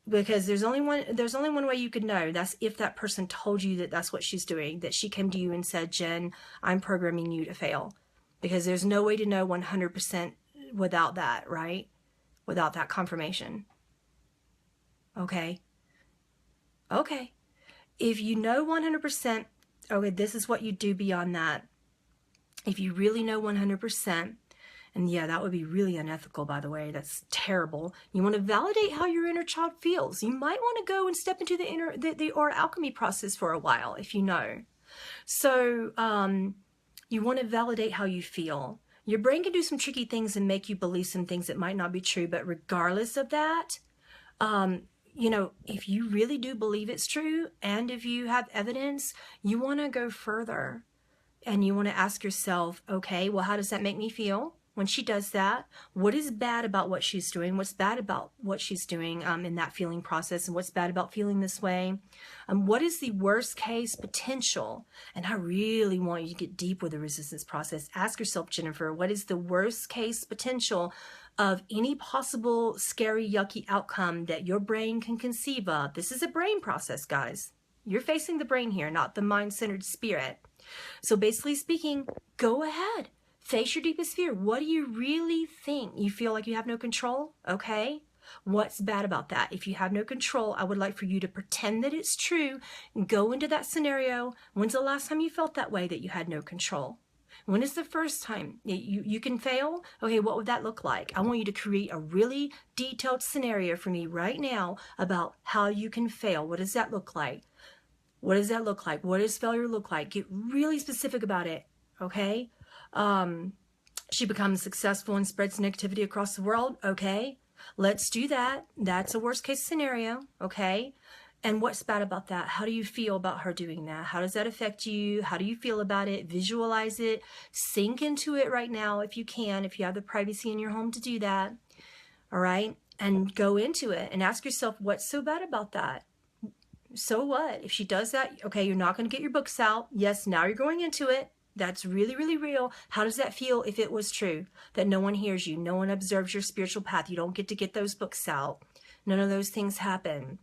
Because there's only one way you could know. That's if that person told you that that's what she's doing, that she came to you and said, Jen, I'm programming you to fail. Because there's no way to know 100% without that, right? Without that confirmation. Okay. If you know 100%, okay, this is what you do beyond that. If you really know 100%, and yeah, that would be really unethical, by the way. That's terrible. You want to validate how your inner child feels. You might want to go and step into the aura alchemy process for a while, if you know. So you want to validate how you feel. Your brain can do some tricky things and make you believe some things that might not be true. But regardless of that, if you really do believe it's true, and if you have evidence, you want to go further. And you want to ask yourself, okay, well, how does that make me feel? When she does that, what is bad about what she's doing? What's bad about what she's doing in that feeling process? And what's bad about feeling this way? What is the worst case potential? And I really want you to get deep with the resistance process. Ask yourself, Jennifer, what is the worst case potential of any possible scary, yucky outcome that your brain can conceive of? This is a brain process, guys. You're facing the brain here, not the mind-centered spirit. So basically speaking, go ahead. Face your deepest fear. What do you really think? You feel like you have no control? Okay. What's bad about that? If you have no control, I would like for you to pretend that it's true and go into that scenario. When's the last time you felt that way, that you had no control? When is the first time you can fail? Okay, what would that look like? I want you to create a really detailed scenario for me right now about how you can fail. What does that look like? What does that look like? What does failure look like? Get really specific about it, okay? She becomes successful and spreads negativity across the world, okay? Let's do that. That's a worst case scenario, okay? And what's bad about that? How do you feel about her doing that? How does that affect you? How do you feel about it? Visualize it. Sink into it right now if you can, if you have the privacy in your home to do that, all right? And go into it and ask yourself, what's so bad about that? So what? If she does that, okay, you're not going to get your books out. Yes, now you're going into it. That's really, really real. How does that feel if it was true? That no one hears you, no one observes your spiritual path. You don't get those books out. None of those things happen.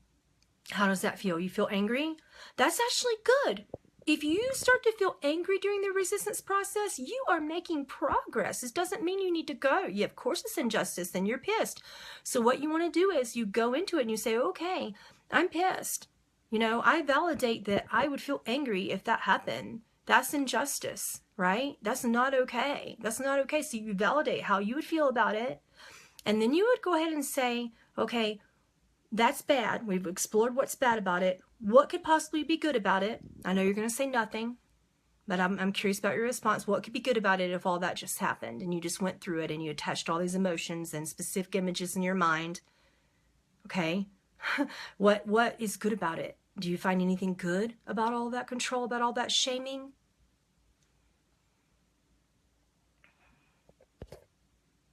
How does that feel? You feel angry? That's actually good. If you start to feel angry during the resistance process, you are making progress. This doesn't mean you need to go. Yeah, of course it's injustice and you're pissed. So what you want to do is you go into it and you say, okay, I'm pissed. I validate that I would feel angry if that happened. That's injustice, right? That's not okay. That's not okay. So you validate how you would feel about it. And then you would go ahead and say, okay, that's bad. We've explored what's bad about it. What could possibly be good about it? I know you're going to say nothing, but I'm curious about your response. What could be good about it if all that just happened and you just went through it and you attached all these emotions and specific images in your mind? Okay. What is good about it? Do you find anything good about all that control, about all that shaming?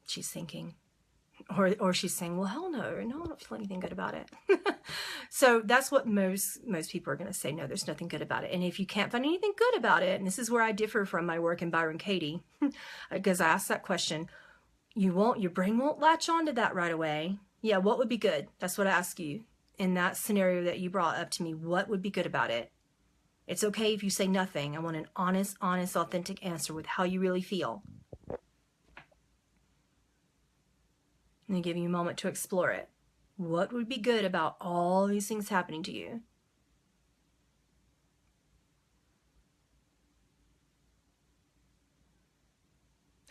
She's thinking. Or she's saying, well, hell no, I don't feel anything good about it. So that's what most people are going to say. No, there's nothing good about it. And if you can't find anything good about it, and this is where I differ from my work in Byron Katie, because I asked that question, your brain won't latch onto that right away. Yeah, what would be good? That's what I ask you. In that scenario that you brought up to me, what would be good about it? It's okay if you say nothing. I want an honest, authentic answer with how you really feel. And then give you a moment to explore it. What would be good about all these things happening to you?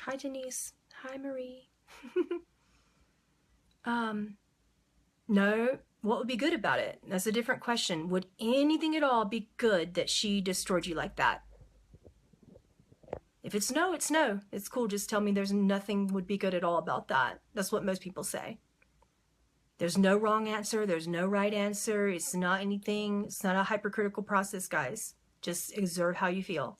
Hi, Denise. Hi, Marie. No, what would be good about it? That's a different question. Would anything at all be good that she destroyed you like that? If it's no, it's no. It's cool. Just tell me there's nothing would be good at all about that. That's what most people say. There's no wrong answer. There's no right answer. It's not anything. It's not a hypercritical process, guys. Just observe how you feel.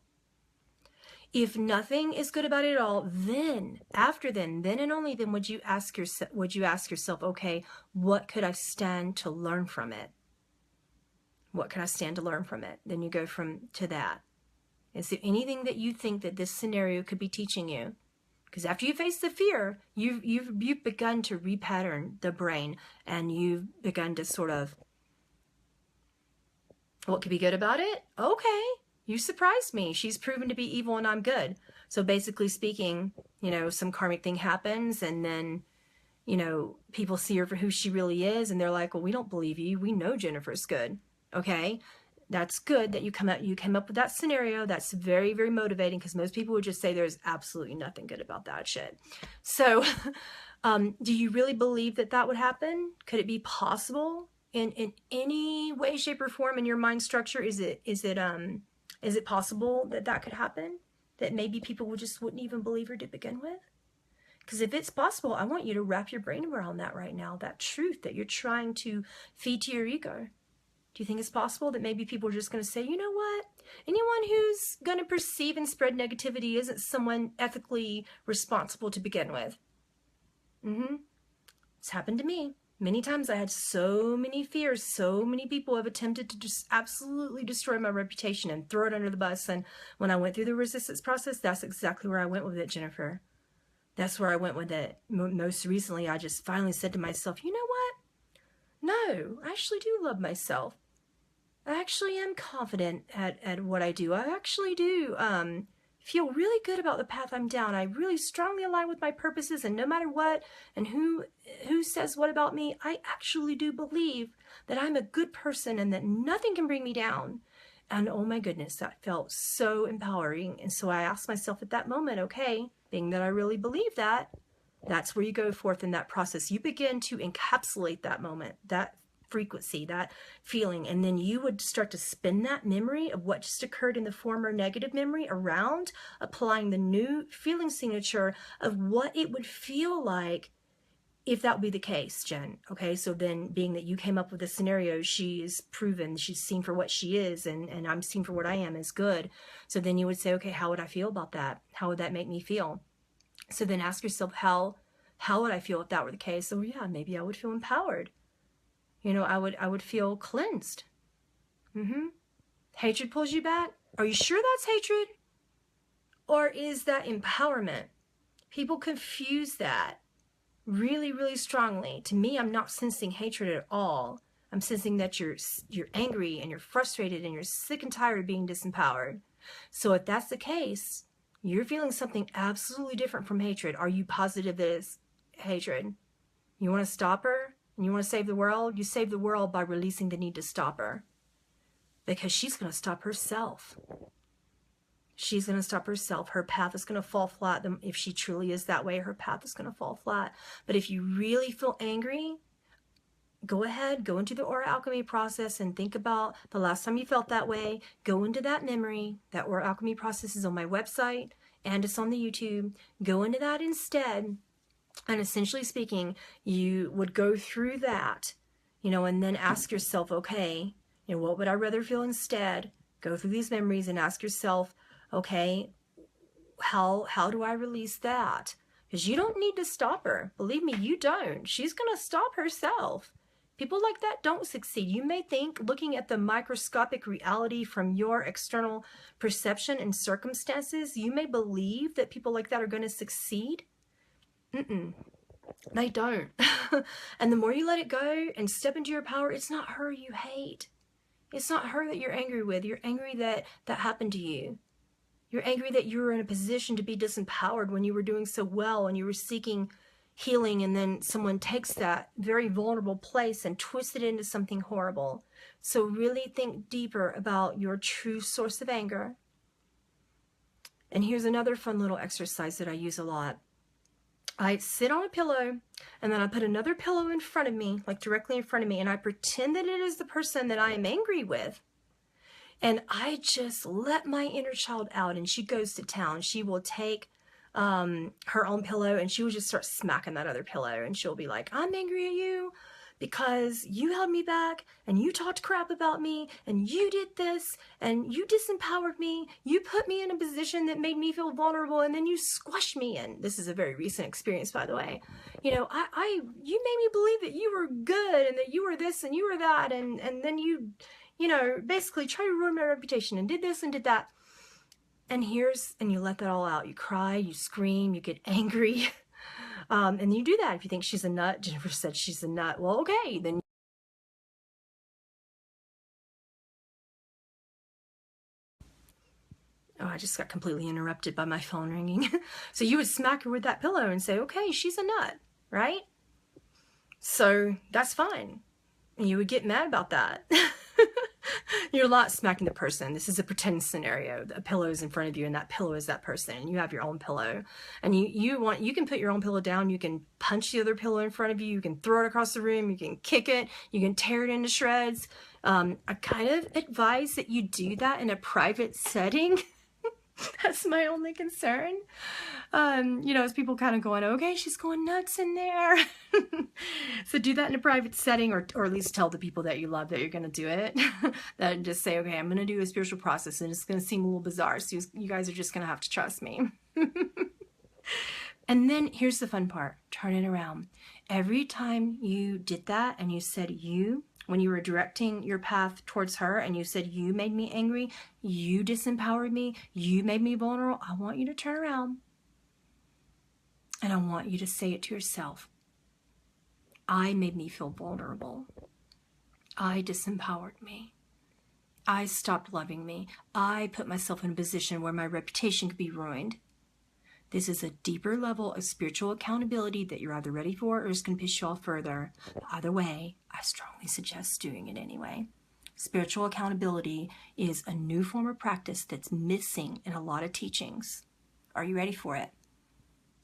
If nothing is good about it at all, then and only then would you ask yourself, okay, what could I stand to learn from it? What can I stand to learn from it? Then you go to that. Is there anything that you think that this scenario could be teaching you? Because after you face the fear, you've begun to repattern the brain, and you've begun to sort of, what could be good about it? Okay, you surprised me. She's proven to be evil and I'm good. So basically speaking, some karmic thing happens, and then, people see her for who she really is, and they're like, well, we don't believe you. We know Jennifer's good. Okay. That's good that you came up with that scenario. That's very, very motivating, because most people would just say there's absolutely nothing good about that shit. So do you really believe that would happen? Could it be possible in any way, shape, or form in your mind structure? Is it possible that could happen? That maybe people wouldn't even believe her to begin with? Because if it's possible, I want you to wrap your brain around that right now, that truth that you're trying to feed to your ego. Do you think it's possible that maybe people are just going to say, you know what? Anyone who's going to perceive and spread negativity isn't someone ethically responsible to begin with. It's happened to me. Many times I had so many fears. So many people have attempted to just absolutely destroy my reputation and throw it under the bus. And when I went through the resistance process, that's exactly where I went with it, Jennifer. That's where I went with it. Most recently, I just finally said to myself, you know what? No, I actually do love myself. I actually am confident at what I do. I actually do feel really good about the path I'm down. I really strongly align with my purposes, and no matter what and who says what about me, I actually do believe that I'm a good person and that nothing can bring me down. And oh my goodness, that felt so empowering. And so I asked myself at that moment, okay, being that I really believe that, that's where you go forth in that process. You begin to encapsulate that moment, that frequency, that feeling, and then you would start to spin that memory of what just occurred in the former negative memory around, applying the new feeling signature of what it would feel like if that would be the case, Jen. Okay, so then being that you came up with a scenario, she is proven, she's seen for what she is, and I'm seen for what I am is good. So then you would say, okay, how would I feel about that? How would that make me feel? So then ask yourself, how would I feel if that were the case? So yeah, maybe I would feel empowered. I would feel cleansed. Hatred pulls you back. Are you sure that's hatred? Or is that empowerment? People confuse that really, really strongly. To me, I'm not sensing hatred at all. I'm sensing that you're angry and you're frustrated and you're sick and tired of being disempowered. So if that's the case, you're feeling something absolutely different from hatred. Are you positive that it's hatred? You want to stop her? And you want to save the world? You save the world by releasing the need to stop her. Because she's going to stop herself. She's going to stop herself. Her path is going to fall flat. If she truly is that way, her path is going to fall flat. But if you really feel angry, go ahead, go into the aura alchemy process and think about the last time you felt that way. Go into that memory. That aura alchemy process is on my website and it's on the YouTube. Go into that instead. And essentially speaking, you would go through that, and then ask yourself, okay, what would I rather feel instead? Go through these memories and ask yourself, okay, how do I release that? because you don't need to stop her. Believe me, you don't. She's going to stop herself. People like that don't succeed. You may think, looking at the microscopic reality from your external perception and circumstances, you may believe that people like that are going to succeed. They don't. And the more you let it go and step into your power, it's not her you hate. It's not her that you're angry with. You're angry that that happened to you. You're angry that you were in a position to be disempowered when you were doing so well and you were seeking healing, and then someone takes that very vulnerable place and twists it into something horrible. So really think deeper about your true source of anger. And here's another fun little exercise that I use a lot. I sit on a pillow and then I put another pillow in front of me, like directly in front of me, and I pretend that it is the person that I am angry with. And I just let my inner child out, and she goes to town. She will take her own pillow and she will just start smacking that other pillow, and she'll be like, I'm angry at you because you held me back and you talked crap about me and you did this and you disempowered me. You put me in a position that made me feel vulnerable, and then you squashed me in. This is a very recent experience, by the way. You know, you made me believe that you were good and that you were this and you were that, and then you know, basically try to ruin my reputation and did this and did that. And you let that all out. You cry, you scream, you get angry. And you do that if you think she's a nut. Jennifer said she's a nut. Well, okay, then. Oh, I just got completely interrupted by my phone ringing. So you would smack her with that pillow and say, okay, she's a nut, right? So that's fine. And you would get mad about that. You're not smacking the person. This is a pretend scenario. A pillow is in front of you and that pillow is that person, and you have your own pillow. And you can put your own pillow down, you can punch the other pillow in front of you, you can throw it across the room, you can kick it, you can tear it into shreds. I kind of advise that you do that in a private setting. That's my only concern. You know, as people kind of going, okay, she's going nuts in there. So do that in a private setting, or at least tell the people that you love that you're going to do it. Then just say, okay, I'm going to do a spiritual process and it's going to seem a little bizarre. So you guys are just going to have to trust me. And then here's the fun part. Turn it around. Every time you did that and you said when you were directing your path towards her and you said, you made me angry, you disempowered me, you made me vulnerable, I want you to turn around and I want you to say it to yourself. I made me feel vulnerable. I disempowered me. I stopped loving me. I put myself in a position where my reputation could be ruined. This is a deeper level of spiritual accountability that you're either ready for or is going to push you all further. Either way, I strongly suggest doing it anyway. Spiritual accountability is a new form of practice that's missing in a lot of teachings. Are you ready for it?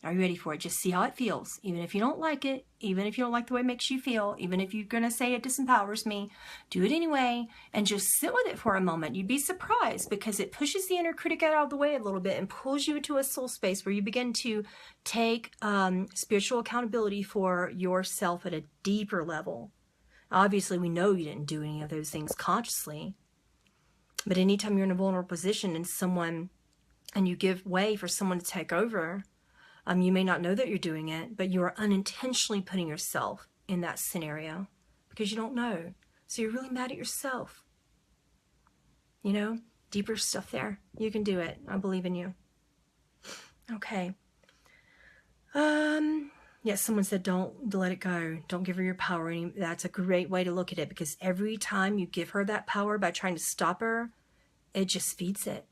Are you ready for it? Just see how it feels. Even if you don't like it, even if you don't like the way it makes you feel, even if you're going to say it disempowers me, do it anyway and just sit with it for a moment. You'd be surprised because it pushes the inner critic out of the way a little bit and pulls you into a soul space where you begin to take spiritual accountability for yourself at a deeper level. Obviously, we know you didn't do any of those things consciously, but anytime you're in a vulnerable position and you give way for someone to take over, you may not know that you're doing it, but you are unintentionally putting yourself in that scenario because you don't know. So you're really mad at yourself. You know, deeper stuff there. You can do it. I believe in you. Okay. Yes, someone said don't let it go. Don't give her your power. That's a great way to look at it because every time you give her that power by trying to stop her, it just feeds it.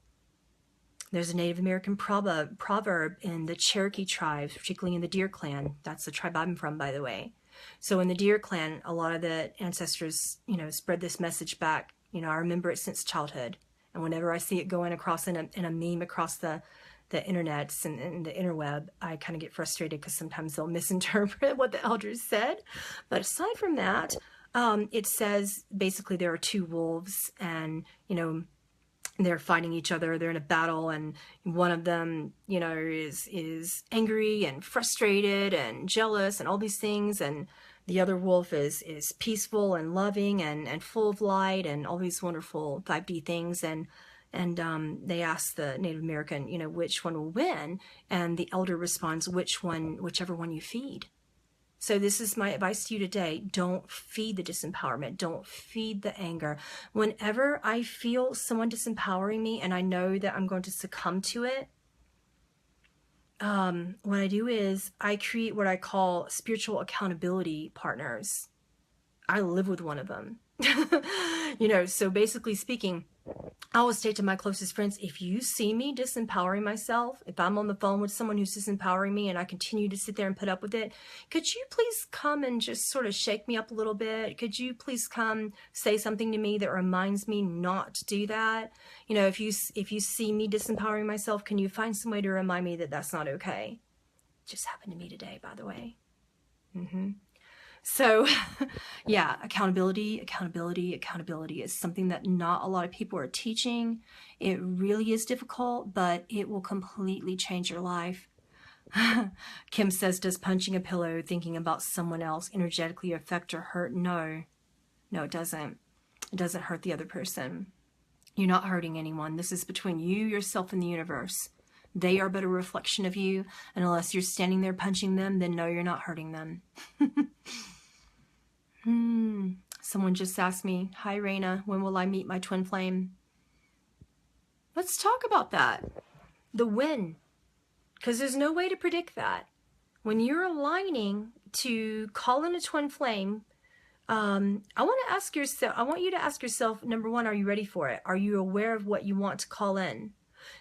There's a Native American proverb in the Cherokee tribes, particularly in the Deer Clan. That's the tribe I'm from, by the way. So in the Deer Clan, a lot of the ancestors, spread this message back. I remember it since childhood. And whenever I see it going across in a meme across the internets and the interweb, I kind of get frustrated because sometimes they'll misinterpret what the elders said. But aside from that, it says basically there are two wolves and, they're fighting each other. They're in a battle, and one of them, is angry and frustrated and jealous and all these things, and the other wolf is peaceful and loving and full of light and all these wonderful 5D things. And And they ask the Native American, which one will win? And the elder responds, whichever one you feed. So this is my advice to you today. Don't feed the disempowerment. Don't feed the anger. Whenever I feel someone disempowering me and I know that I'm going to succumb to it, what I do is I create what I call spiritual accountability partners. I live with one of them. So basically speaking, I always say to my closest friends, if you see me disempowering myself, if I'm on the phone with someone who's disempowering me and I continue to sit there and put up with it, could you please come and just sort of shake me up a little bit? Could you please come say something to me that reminds me not to do that? If you see me disempowering myself, can you find some way to remind me that that's not okay? It just happened to me today, by the way. So yeah, accountability is something that not a lot of people are teaching. It really is difficult, but it will completely change your life. Kim says, does punching a pillow, thinking about someone else energetically affect or hurt? No, it doesn't. It doesn't hurt the other person. You're not hurting anyone. This is between you, yourself, and the universe. They are but a reflection of you. And unless you're standing there punching them, then no, you're not hurting them. Someone just asked me, hi, Raina, when will I meet my twin flame? Let's talk about that. The when. Because there's no way to predict that. When you're aligning to call in a twin flame, I want you to ask yourself, number one, are you ready for it? Are you aware of what you want to call in?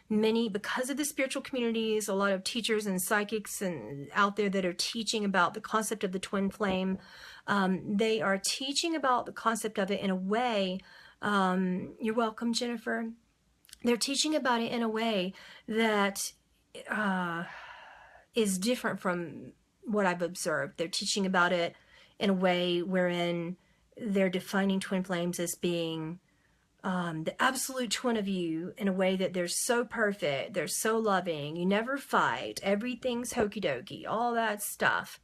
Because of the spiritual communities, a lot of teachers and psychics and out there that are teaching about the concept of the twin flame, they are teaching about the concept of it in a way, you're welcome, Jennifer. They're teaching about it in a way that is different from what I've observed. They're teaching about it in a way wherein they're defining twin flames as being the absolute twin of you in a way that they're so perfect, they're so loving, you never fight, everything's hokey dokey, all that stuff.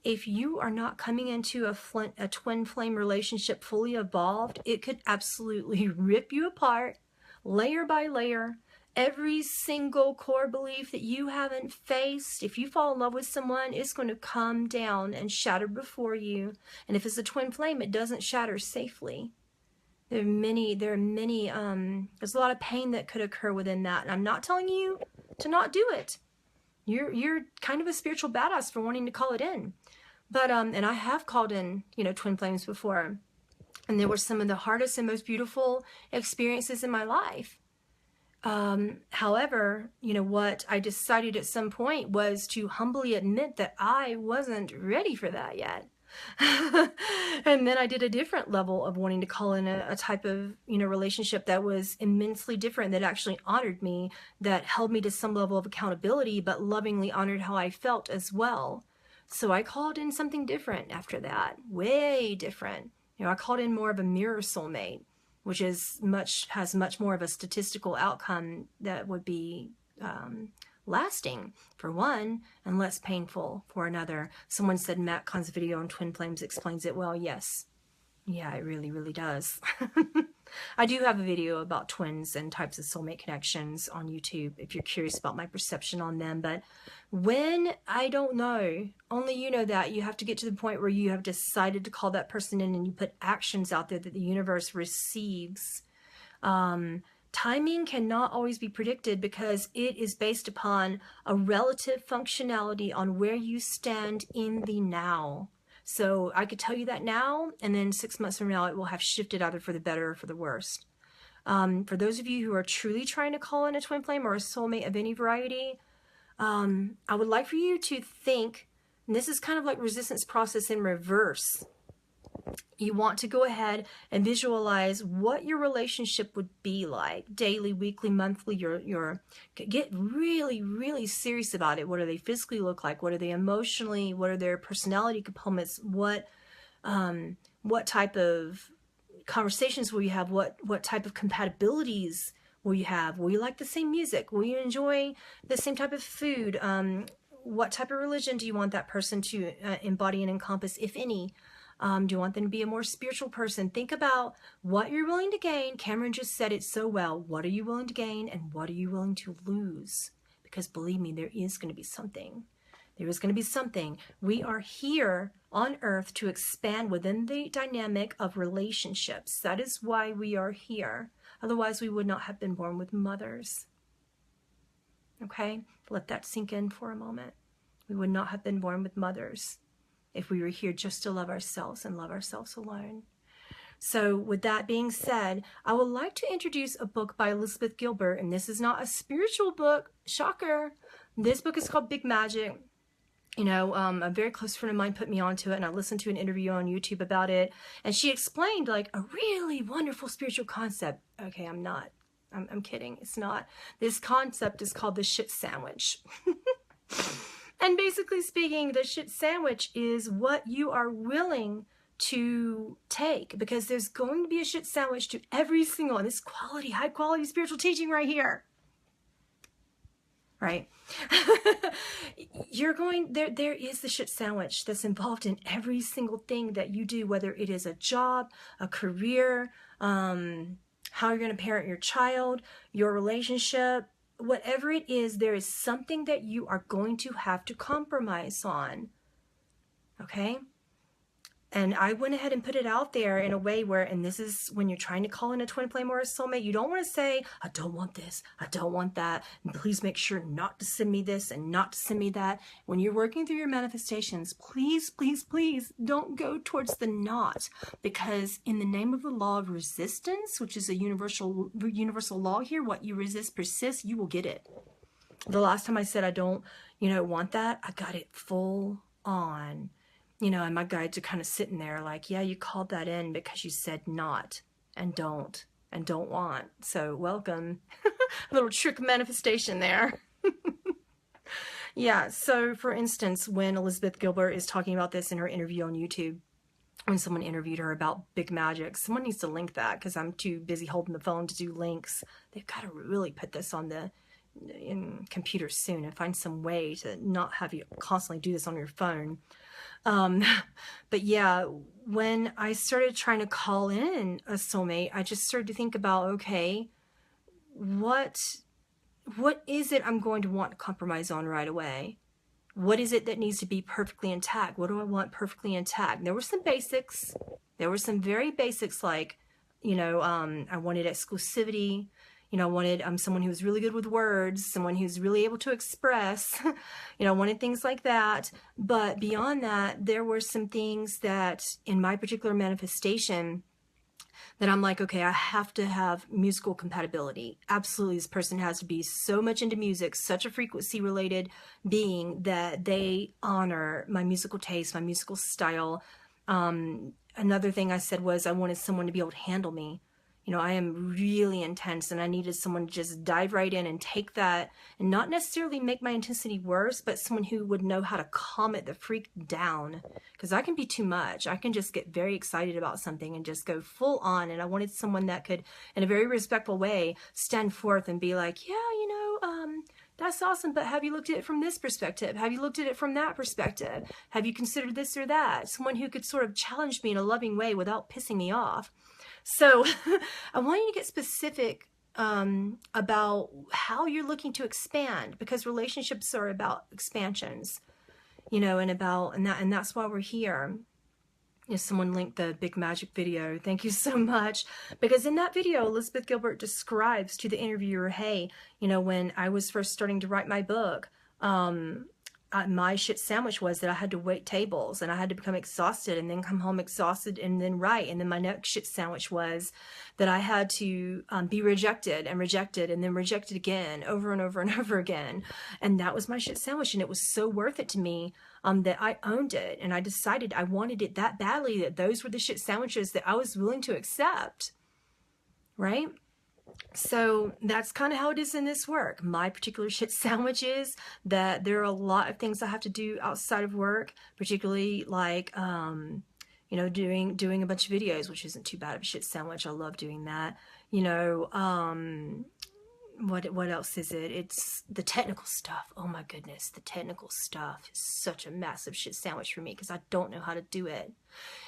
If you are not coming into a twin flame relationship fully evolved, it could absolutely rip you apart, layer by layer. Every single core belief that you haven't faced, if you fall in love with someone, it's going to come down and shatter before you. And if it's a twin flame, it doesn't shatter safely. There's a lot of pain that could occur within that. And I'm not telling you to not do it. You're kind of a spiritual badass for wanting to call it in. But, and I have called in, twin flames before. And they were some of the hardest and most beautiful experiences in my life. However, what I decided at some point was to humbly admit that I wasn't ready for that yet. And then I did a different level of wanting to call in a type of, relationship that was immensely different, that actually honored me, that held me to some level of accountability, but lovingly honored how I felt as well. So I called in something different after that, way different. I called in more of a mirror soulmate, which has much more of a statistical outcome that would be lasting for one and less painful for another. Someone said Matt Kahn's video on twin flames explains it well. Yes. Yeah, it really, really does. I do have a video about twins and types of soulmate connections on YouTube if you're curious about my perception on them. But when, I don't know, only you know that. You have to get to the point where you have decided to call that person in and you put actions out there that the universe receives. Timing cannot always be predicted because it is based upon a relative functionality on where you stand in the now. So I could tell you that now, and then 6 months from now, it will have shifted either for the better or for the worst. For those of you who are truly trying to call in a twin flame or a soulmate of any variety, I would like for you to think, and this is kind of like resistance process in reverse. You want to go ahead and visualize what your relationship would be like daily, weekly, monthly. Get really, really serious about it. What do they physically look like? What are they emotionally? What are their personality components? What type of conversations will you have? What type of compatibilities will you have? Will you like the same music? Will you enjoy the same type of food? What type of religion do you want that person to embody and encompass, if any? Do you want them to be a more spiritual person? Think about what you're willing to gain. Cameron just said it so well. What are you willing to gain and what are you willing to lose? Because believe me, there is going to be something. There is going to be something. We are here on earth to expand within the dynamic of relationships. That is why we are here. Otherwise, we would not have been born with mothers. Okay? Let that sink in for a moment. We would not have been born with mothers if we were here just to love ourselves and love ourselves alone. So with that being said, I would like to introduce a book by Elizabeth Gilbert, and this is not a spiritual book. Shocker. This book is called Big Magic. You know, a very close friend of mine put me onto it, and I listened to an interview on YouTube about it, and she explained like a really wonderful spiritual concept. Okay, I'm kidding. It's not. This concept is called the shit sandwich. And basically speaking, the shit sandwich is what you are willing to take, because there's going to be a shit sandwich to every single, and this quality, high quality spiritual teaching right here. Right? There is the shit sandwich that's involved in every single thing that you do, whether it is a job, a career, how you're going to parent your child, your relationship, whatever it is, there is something that you are going to have to compromise on. Okay? And I went ahead and put it out there in a way where, and this is when you're trying to call in a twin flame or a soulmate, you don't want to say, I don't want this, I don't want that, and please make sure not to send me this and not to send me that. When you're working through your manifestations, please, please, please don't go towards the not, because in the name of the law of resistance, which is a universal law here, what you resist persists, you will get it. The last time I said I don't, want that, I got it full on. And my guides are kind of sitting there like, yeah, you called that in because you said not and don't want. So welcome. A little trick manifestation there. Yeah. So for instance, when Elizabeth Gilbert is talking about this in her interview on YouTube, when someone interviewed her about big magic, someone needs to link that because I'm too busy holding the phone to do links. They've got to really put this on in computers soon and find some way to not have you constantly do this on your phone. But yeah, when I started trying to call in a soulmate, I just started to think about, okay, what is it I'm going to want to compromise on right away? What is it that needs to be perfectly intact? What do I want perfectly intact? There were some basics. There were some very basics like, I wanted exclusivity. I wanted someone who was really good with words, someone who's really able to express, I wanted things like that. But beyond that, there were some things that in my particular manifestation that I'm like, okay, I have to have musical compatibility. Absolutely, this person has to be so much into music, such a frequency related being that they honor my musical taste, my musical style. Another thing I said was I wanted someone to be able to handle me. I am really intense and I needed someone to just dive right in and take that and not necessarily make my intensity worse, but someone who would know how to calm it the freak down, because I can be too much. I can just get very excited about something and just go full on. And I wanted someone that could, in a very respectful way, stand forth and be like, yeah, that's awesome, but have you looked at it from this perspective? Have you looked at it from that perspective? Have you considered this or that? Someone who could sort of challenge me in a loving way without pissing me off. So I want you to get specific about how you're looking to expand, because relationships are about expansions, and that's why we're here. If someone linked the Big Magic video, thank you so much. Because in that video, Elizabeth Gilbert describes to the interviewer, hey, when I was first starting to write my book, my shit sandwich was that I had to wait tables and I had to become exhausted and then come home exhausted and then write. And then my next shit sandwich was that I had to be rejected and then rejected again over and over and over again. And that was my shit sandwich. And it was so worth it to me that I owned it. And I decided I wanted it that badly that those were the shit sandwiches that I was willing to accept. Right? So that's kind of how it is in this work. My particular shit sandwich is that there are a lot of things I have to do outside of work, particularly like, doing a bunch of videos, which isn't too bad of a shit sandwich. I love doing that. what else is it? It's the technical stuff. Oh my goodness, the technical stuff is such a massive shit sandwich for me because I don't know how to do it,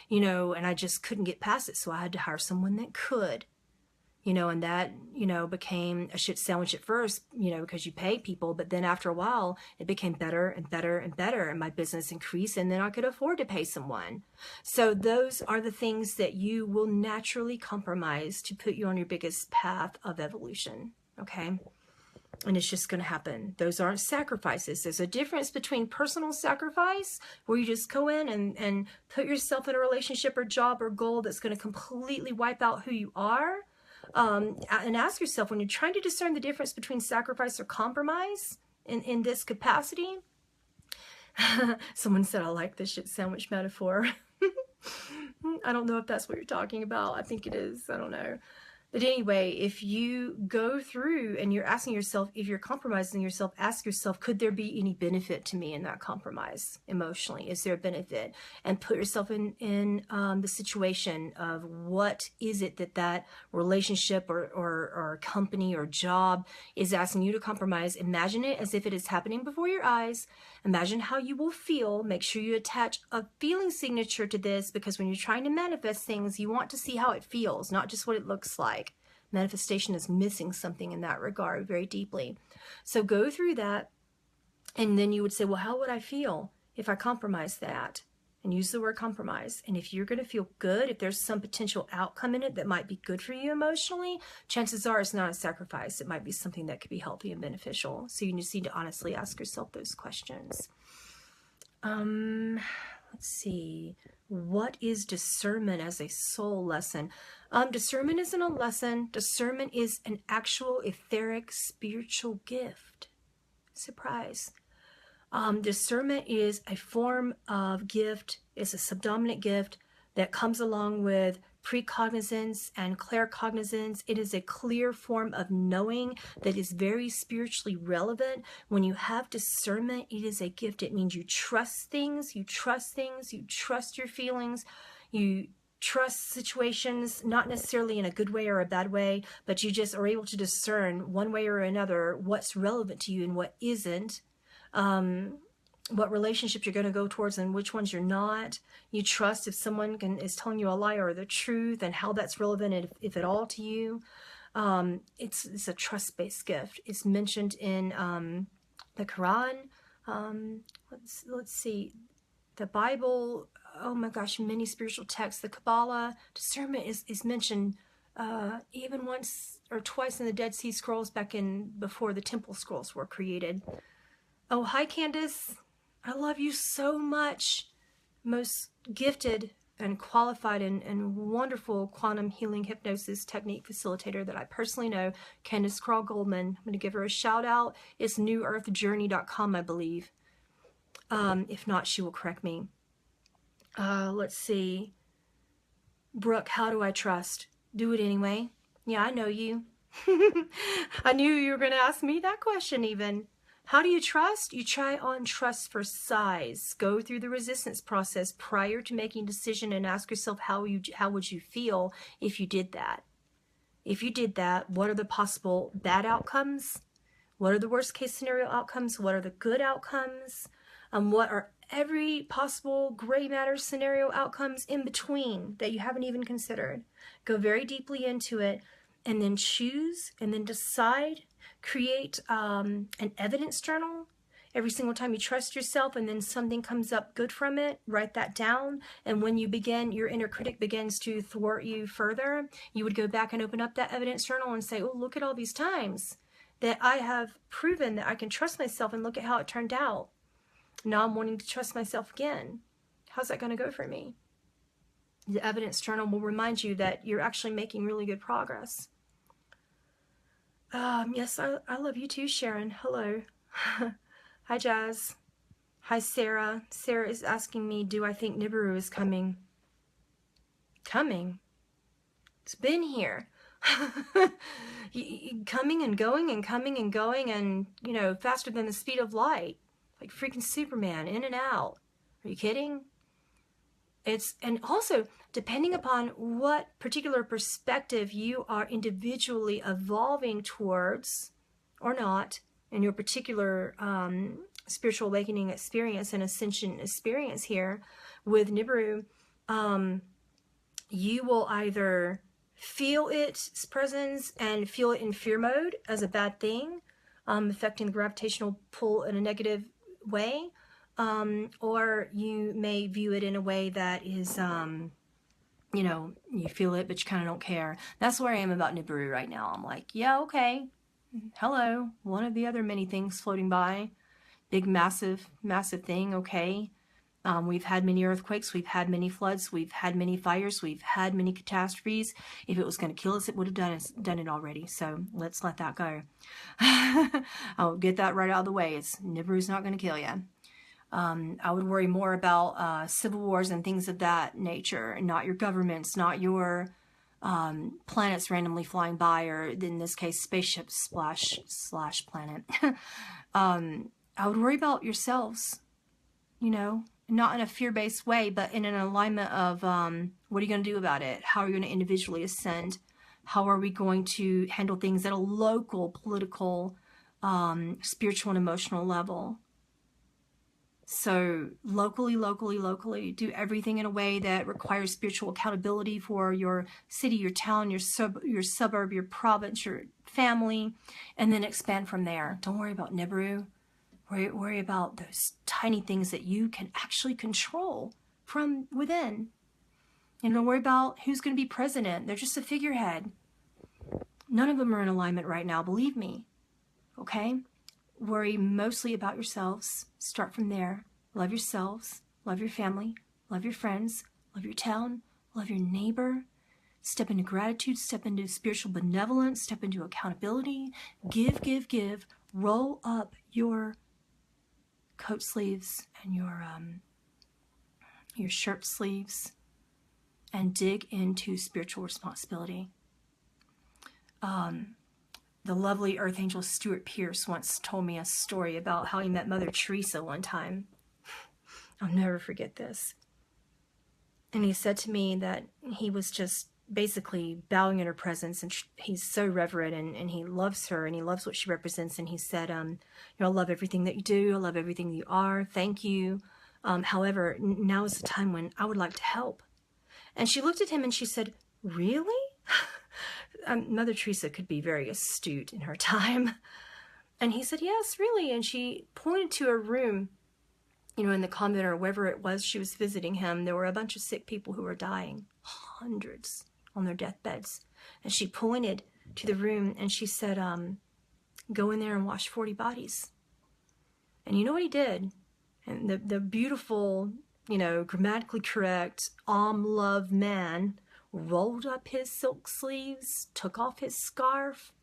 you know, and I just couldn't get past it. So I had to hire someone that could, you know, and that, you know, became a shit sandwich at first, you know, because you pay people, but then after a while it became better and better and better, and my business increased, and then I could afford to pay someone. So those are the things that you will naturally compromise to put you on your biggest path of evolution. Okay. And it's just going to happen. Those aren't sacrifices. There's a difference between personal sacrifice, where you just go in and put yourself in a relationship or job or goal that's going to completely wipe out who you are. And ask yourself, when you're trying to discern the difference between sacrifice or compromise in this capacity. Someone said, I like this shit sandwich metaphor. I don't know if that's what you're talking about. I think it is. I don't know. But anyway, if you go through and you're asking yourself, if you're compromising yourself, ask yourself, could there be any benefit to me in that compromise emotionally? Is there a benefit? And put yourself in the situation of what is it that relationship or company or job is asking you to compromise. Imagine it as if it is happening before your eyes. Imagine how you will feel. Make sure you attach a feeling signature to this, because when you're trying to manifest things, you want to see how it feels, not just what it looks like. Manifestation is missing something in that regard very deeply. So go through that, and then you would say, well, how would I feel if I compromise that? And use the word compromise. And if you're going to feel good, if there's some potential outcome in it that might be good for you emotionally, chances are it's not a sacrifice. It might be something that could be healthy and beneficial. So you just need to honestly ask yourself those questions. Let's see. What is discernment as a soul lesson? Discernment isn't a lesson. Discernment is an actual etheric spiritual gift. Surprise. Discernment is a form of gift. It's a subdominant gift that comes along with precognizance and claircognizance. It is a clear form of knowing that is very spiritually relevant. When you have discernment, it is a gift. It means you trust things, you trust your feelings, you trust situations, not necessarily in a good way or a bad way, but you just are able to discern one way or another what's relevant to you and what isn't. What relationships you're going to go towards and which ones you're not. You trust if someone is telling you a lie or the truth, and how that's relevant, if at all, to you. It's a trust-based gift. It's mentioned in the Quran. Let's see, the Bible. Oh my gosh, many spiritual texts. The Kabbalah. Discernment is mentioned even once or twice in the Dead Sea Scrolls back in before the Temple Scrolls were created. Oh, hi, Candace. I love you so much. Most gifted and qualified and wonderful quantum healing hypnosis technique facilitator that I personally know, Candace Crawl Goldman. I'm going to give her a shout out. It's newearthjourney.com, I believe. If not, she will correct me. Let's see. Brooke, how do I trust? Do it anyway. Yeah, I know you. I knew you were going to ask me that question even. How do you trust? You try on trust for size. Go through the resistance process prior to making a decision and ask yourself how would you feel if you did that? If you did that, what are the possible bad outcomes? What are the worst case scenario outcomes? What are the good outcomes? What are every possible gray matter scenario outcomes in between that you haven't even considered? Go very deeply into it, and then choose, and then decide. Create an evidence journal. Every single time you trust yourself and then something comes up good from it, write that down. And when you begin, your inner critic begins to thwart you further, you would go back and open up that evidence journal and say, oh, look at all these times that I have proven that I can trust myself, and look at how it turned out. Now I'm wanting to trust myself again. How's that going to go for me? The evidence journal will remind you that you're actually making really good progress. Yes, I love you too, Sharon. Hello. Hi, Jazz. Hi, Sarah. Sarah is asking me, do I think Nibiru is coming? Coming? It's been here. Coming and going and coming and going, and, you know, faster than the speed of light. Like freaking Superman, in and out. Are you kidding? And also, depending upon what particular perspective you are individually evolving towards, or not in your particular spiritual awakening experience and ascension experience here with Nibiru, you will either feel its presence and feel it in fear mode as a bad thing, affecting the gravitational pull in a negative way, or you may view it in a way that is, you know, you feel it, but you kind of don't care. That's where I am about Nibiru right now. I'm like, yeah, okay. Hello. One of the other many things floating by. Big, massive, massive thing. Okay. We've had many earthquakes. We've had many floods. We've had many fires. We've had many catastrophes. If it was going to kill us, it would have done it already. So let's let that go. I'll get that right out of the way. Nibiru's not going to kill you. I would worry more about civil wars and things of that nature, not your governments, not your planets randomly flying by, or in this case, spaceships slash planet. I would worry about yourselves, you know, not in a fear-based way, but in an alignment of what are you going to do about it? How are you going to individually ascend? How are we going to handle things at a local, political, spiritual, and emotional level? So locally, do everything in a way that requires spiritual accountability for your city, your town, your suburb, your province, your family, and then expand from there. Don't worry about Nibiru. Worry about those tiny things that you can actually control from within. And don't worry about who's going to be president. They're just a figurehead. None of them are in alignment right now, believe me. Okay? Worry mostly about yourselves. Start from there. Love yourselves. Love your family. Love your friends. Love your town. Love your neighbor. Step into gratitude. Step into spiritual benevolence. Step into accountability. Give. Roll up your coat sleeves and your shirt sleeves and dig into spiritual responsibility. The lovely Earth Angel Stuart Pierce once told me a story about how he met Mother Teresa one time. I'll never forget this. And he said to me that he was just basically bowing in her presence, and he's so reverent, and he loves her, and he loves what she represents. And he said, you know, I love everything that you do. I love everything that you are. Thank you. However, now is the time when I would like to help. And she looked at him and she said, really? Mother Teresa could be very astute in her time. And he said, yes, really. And she pointed to a room, you know, in the convent or wherever it was she was visiting him. There were a bunch of sick people who were dying, hundreds on their deathbeds. And she pointed to the room and she said, go in there and wash 40 bodies. And you know what he did? And the beautiful, you know, grammatically correct, love man rolled up his silk sleeves, took off his scarf,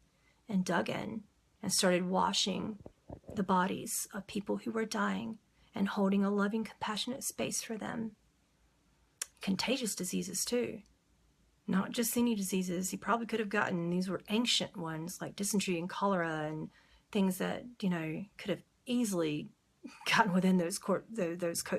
and dug in and started washing the bodies of people who were dying and holding a loving, compassionate space for them. Contagious diseases too. Not just any diseases. He probably could have gotten, these were ancient ones like dysentery and cholera and things that, you know, could have easily gotten within those coat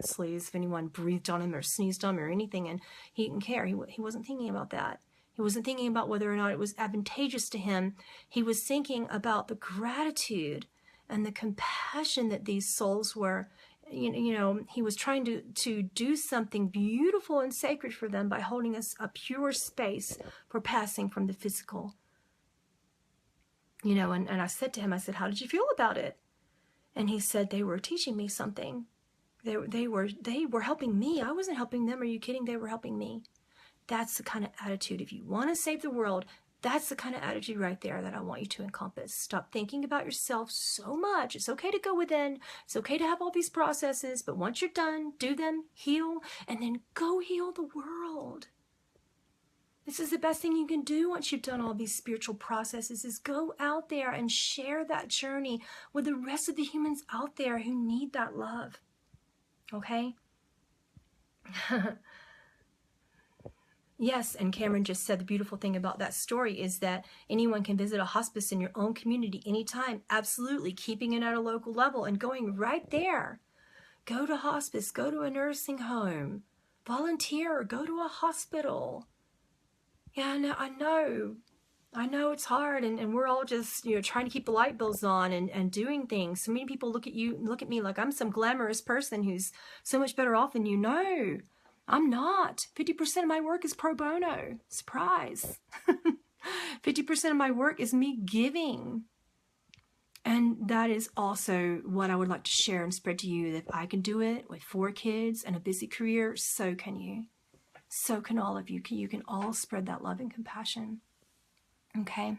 sleeves if anyone breathed on him or sneezed on him or anything, and he didn't care. He wasn't thinking about that. He wasn't thinking about whether or not it was advantageous to him. He was thinking about the gratitude and the compassion that these souls were, you know, he was trying to do something beautiful and sacred for them by holding us a pure space for passing from the physical. You know, and I said to him, I said, how did you feel about it? And he said, they were teaching me something. They were helping me. I wasn't helping them. Are you kidding? They were helping me. That's the kind of attitude. If you want to save the world, that's the kind of attitude right there that I want you to encompass. Stop thinking about yourself so much. It's okay to go within. It's okay to have all these processes. But once you're done, do them, heal, and then go heal the world. This is the best thing you can do once you've done all these spiritual processes, is go out there and share that journey with the rest of the humans out there who need that love. Okay? Yes, and Cameron just said the beautiful thing about that story is that anyone can visit a hospice in your own community anytime. Absolutely. Keeping it at a local level and going right there. Go to hospice. Go to a nursing home. Volunteer. Go to a hospital. Yeah, I know. I know it's hard, and we're all just, you know, trying to keep the light bills on and doing things. So many people look at me like I'm some glamorous person who's so much better off than you. No, I'm not. 50% of my work is pro bono. Surprise. 50% of my work is me giving. And that is also what I would like to share and spread to you. If I can do it with 4 kids and a busy career, so can you. So can all of you. You can all spread that love and compassion. Okay,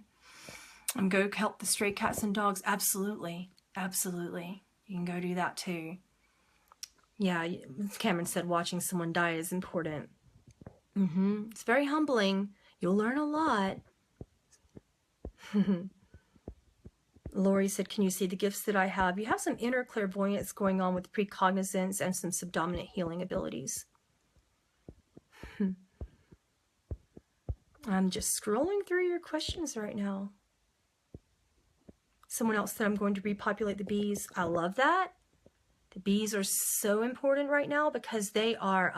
I'm going to help the stray cats and dogs. Absolutely. Absolutely. You can go do that too. Yeah, Cameron said watching someone die is important. It's very humbling. You'll learn a lot. Lori said, can you see the gifts that I have? You have some inner clairvoyance going on with precognizance and some subdominant healing abilities. I'm just scrolling through your questions right now. Someone else said I'm going to repopulate the bees. I love that. The bees are so important right now because they are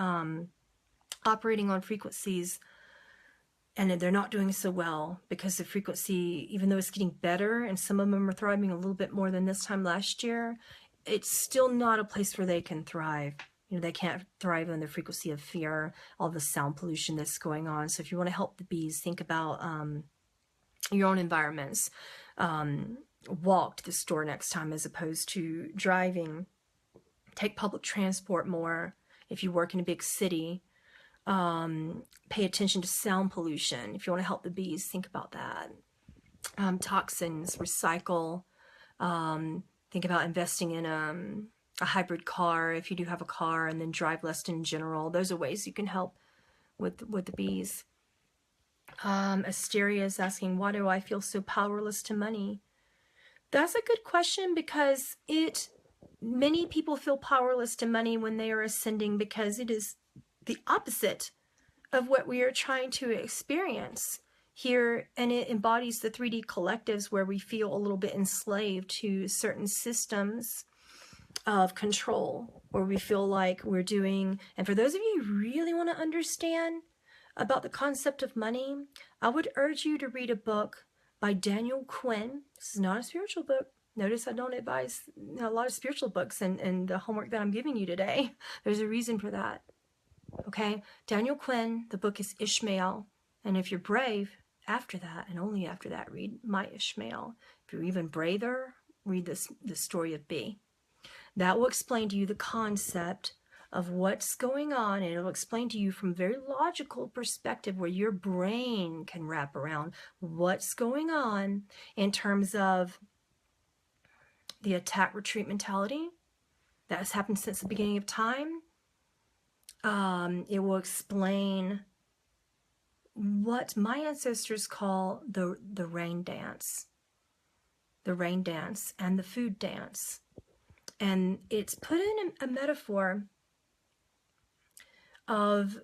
operating on frequencies, and they're not doing so well because the frequency, even though it's getting better and some of them are thriving a little bit more than this time last year, it's still not a place where they can thrive. You know, they can't thrive on the frequency of fear, all the sound pollution that's going on. So if you want to help the bees, think about your own environments. Walk to the store next time as opposed to driving. Take public transport more. If you work in a big city, pay attention to sound pollution. If you want to help the bees, think about that. Toxins, recycle. Think about investing in a hybrid car if you do have a car, and then drive less in general. Those are ways you can help with the bees. Asteria is asking, why do I feel so powerless to money? That's a good question, because many people feel powerless to money when they are ascending, because it is the opposite of what we are trying to experience here, and it embodies the 3D collectives where we feel a little bit enslaved to certain systems of control, where we feel like we're doing. And for those of you who really want to understand about the concept of money, I would urge you to read a book by Daniel Quinn. This is not a spiritual book. Notice I don't advise a lot of spiritual books and the homework that I'm giving you today. There's a reason for that. Okay, Daniel Quinn, the book is Ishmael. And if you're brave, after that, and only after that, read My Ishmael. If you're even braver, read the story of B. That will explain to you the concept of what's going on, and it'll explain to you from a very logical perspective where your brain can wrap around what's going on in terms of the attack retreat mentality that has happened since the beginning of time. It will explain what my ancestors call the rain dance and the food dance. And it's put in a metaphor of,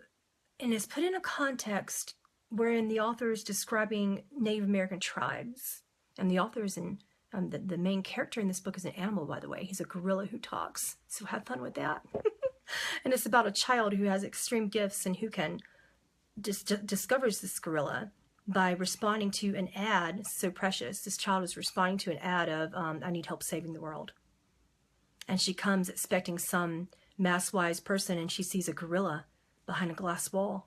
and it's put in a context wherein the author is describing Native American tribes. And the author is the main character in this book is an animal, by the way. He's a gorilla who talks. So have fun with that. And it's about a child who has extreme gifts and who can discovers this gorilla by responding to an ad. So precious. This child is responding to an ad of, I need help saving the world. And she comes expecting some mass-wise person, and she sees a gorilla behind a glass wall.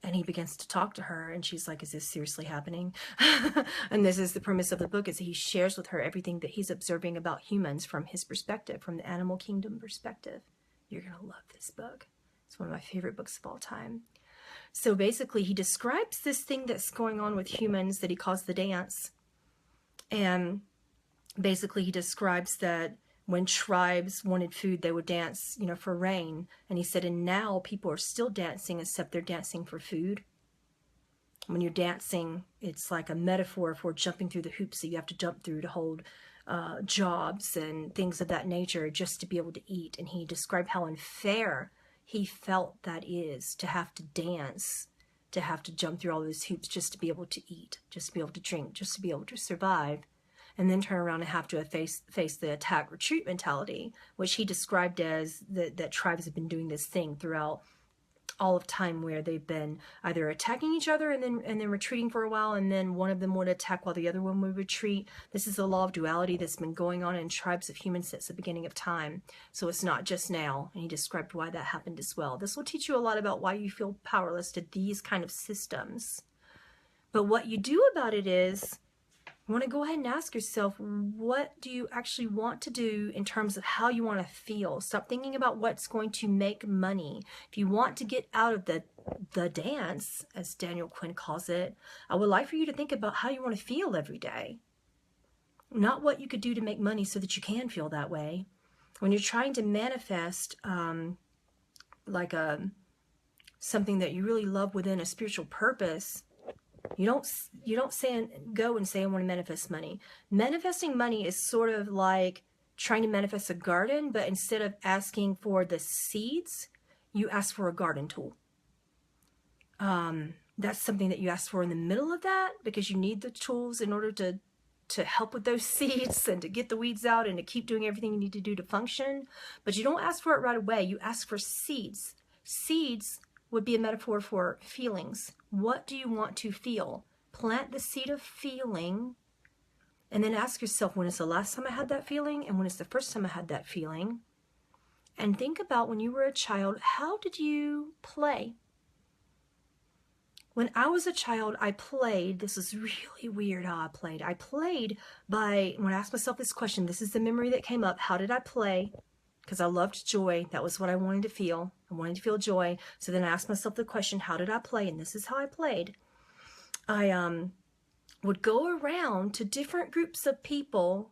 And he begins to talk to her, and she's like, is this seriously happening? And this is the premise of the book, is he shares with her everything that he's observing about humans from his perspective, from the animal kingdom perspective. You're going to love this book. It's one of my favorite books of all time. So basically, he describes this thing that's going on with humans that he calls the dance. And basically, he describes that when tribes wanted food, they would dance, for rain. And he said, and now people are still dancing, except they're dancing for food. When you're dancing, it's like a metaphor for jumping through the hoops that you have to jump through to hold jobs and things of that nature just to be able to eat. And he described how unfair he felt that is, to have to dance, to have to jump through all those hoops just to be able to eat, just to be able to drink, just to be able to survive. And then turn around and have to face the attack retreat mentality, which he described as that tribes have been doing this thing throughout all of time where they've been either attacking each other and then retreating for a while, and then one of them would attack while the other one would retreat. This is the law of duality that's been going on in tribes of humans since the beginning of time. So it's not just now, and he described why that happened as well. This will teach you a lot about why you feel powerless to these kind of systems. But what you do about it is, you want to go ahead and ask yourself, what do you actually want to do in terms of how you want to feel? Stop thinking about what's going to make money. If you want to get out of the dance, as Daniel Quinn calls it, I would like for you to think about how you want to feel every day. Not what you could do to make money so that you can feel that way. When you're trying to manifest something that you really love within a spiritual purpose, you don't go and say, I want to manifest money. Manifesting money is sort of like trying to manifest a garden, but instead of asking for the seeds, you ask for a garden tool. That's something that you ask for in the middle of that, because you need the tools in order to help with those seeds and to get the weeds out and to keep doing everything you need to do to function. But you don't ask for it right away. You ask for seeds. Seeds would be a metaphor for feelings. What do you want to feel? Plant the seed of feeling, and then ask yourself, when is the last time I had that feeling, and when is the first time I had that feeling? And think about when you were a child, how did you play? When I was a child, I played. This is really weird how I played. I played by, when I asked myself this question, this is the memory that came up. How did I play? Because I loved joy. That was what I wanted to feel. I wanted to feel joy. So then I asked myself the question, how did I play? And this is how I played. I would go around to different groups of people,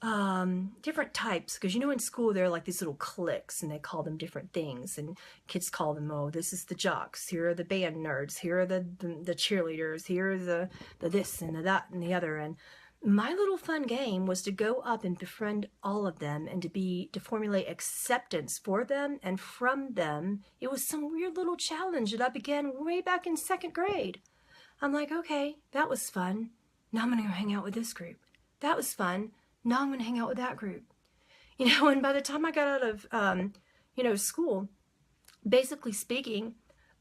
different types. Because you know in school there are like these little cliques and they call them different things. And kids call them, oh, this is the jocks. Here are the band nerds. Here are the cheerleaders. Here are the this and the that and the other. And my little fun game was to go up and befriend all of them and to formulate acceptance for them and from them. It was some weird little challenge that I began way back in 2nd grade. I'm like, okay, that was fun. Now I'm going to go hang out with this group. That was fun. Now I'm going to hang out with that group. You know, and by the time I got out of, school, basically speaking,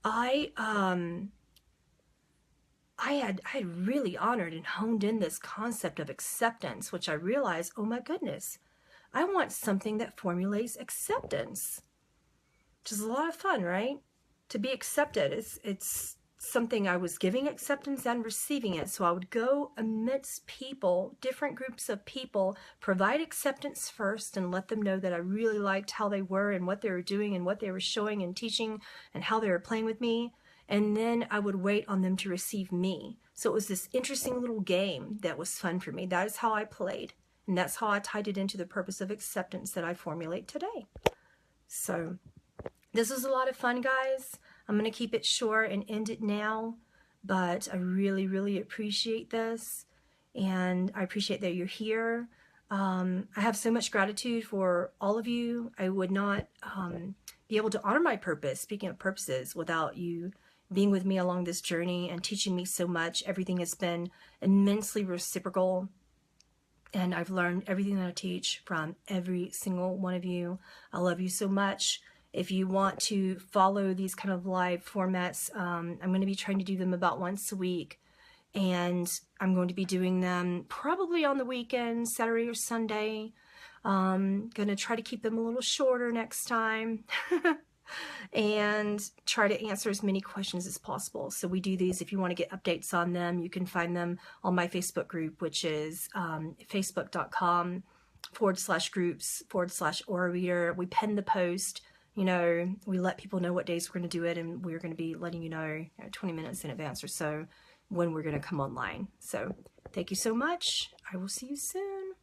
I had really honored and honed in this concept of acceptance, which I realized, oh my goodness, I want something that formulates acceptance, which is a lot of fun, right? To be accepted, it's something I was giving acceptance and receiving it. So I would go amidst people, different groups of people, provide acceptance first and let them know that I really liked how they were and what they were doing and what they were showing and teaching and how they were playing with me. And then I would wait on them to receive me. So it was this interesting little game that was fun for me. That is how I played. And that's how I tied it into the purpose of acceptance that I formulate today. So this was a lot of fun, guys. I'm going to keep it short and end it now. But I really, really appreciate this. And I appreciate that you're here. I have so much gratitude for all of you. I would not be able to honor my purpose, speaking of purposes, without you being with me along this journey and teaching me so much. Everything has been immensely reciprocal, and I've learned everything that I teach from every single one of you. I love you so much. If you want to follow these kind of live formats, I'm going to be trying to do them about once a week, and I'm going to be doing them probably on the weekend, Saturday or Sunday. Going to try to keep them a little shorter next time. And try to answer as many questions as possible. So we do these. If you want to get updates on them, you can find them on my Facebook group, which is facebook.com/groups/Aura Reader. We pin the post. You know, we let people know what days we're going to do it, and we're going to be letting you know 20 minutes in advance or so when we're going to come online. So thank you so much. I will see you soon.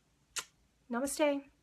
Namaste.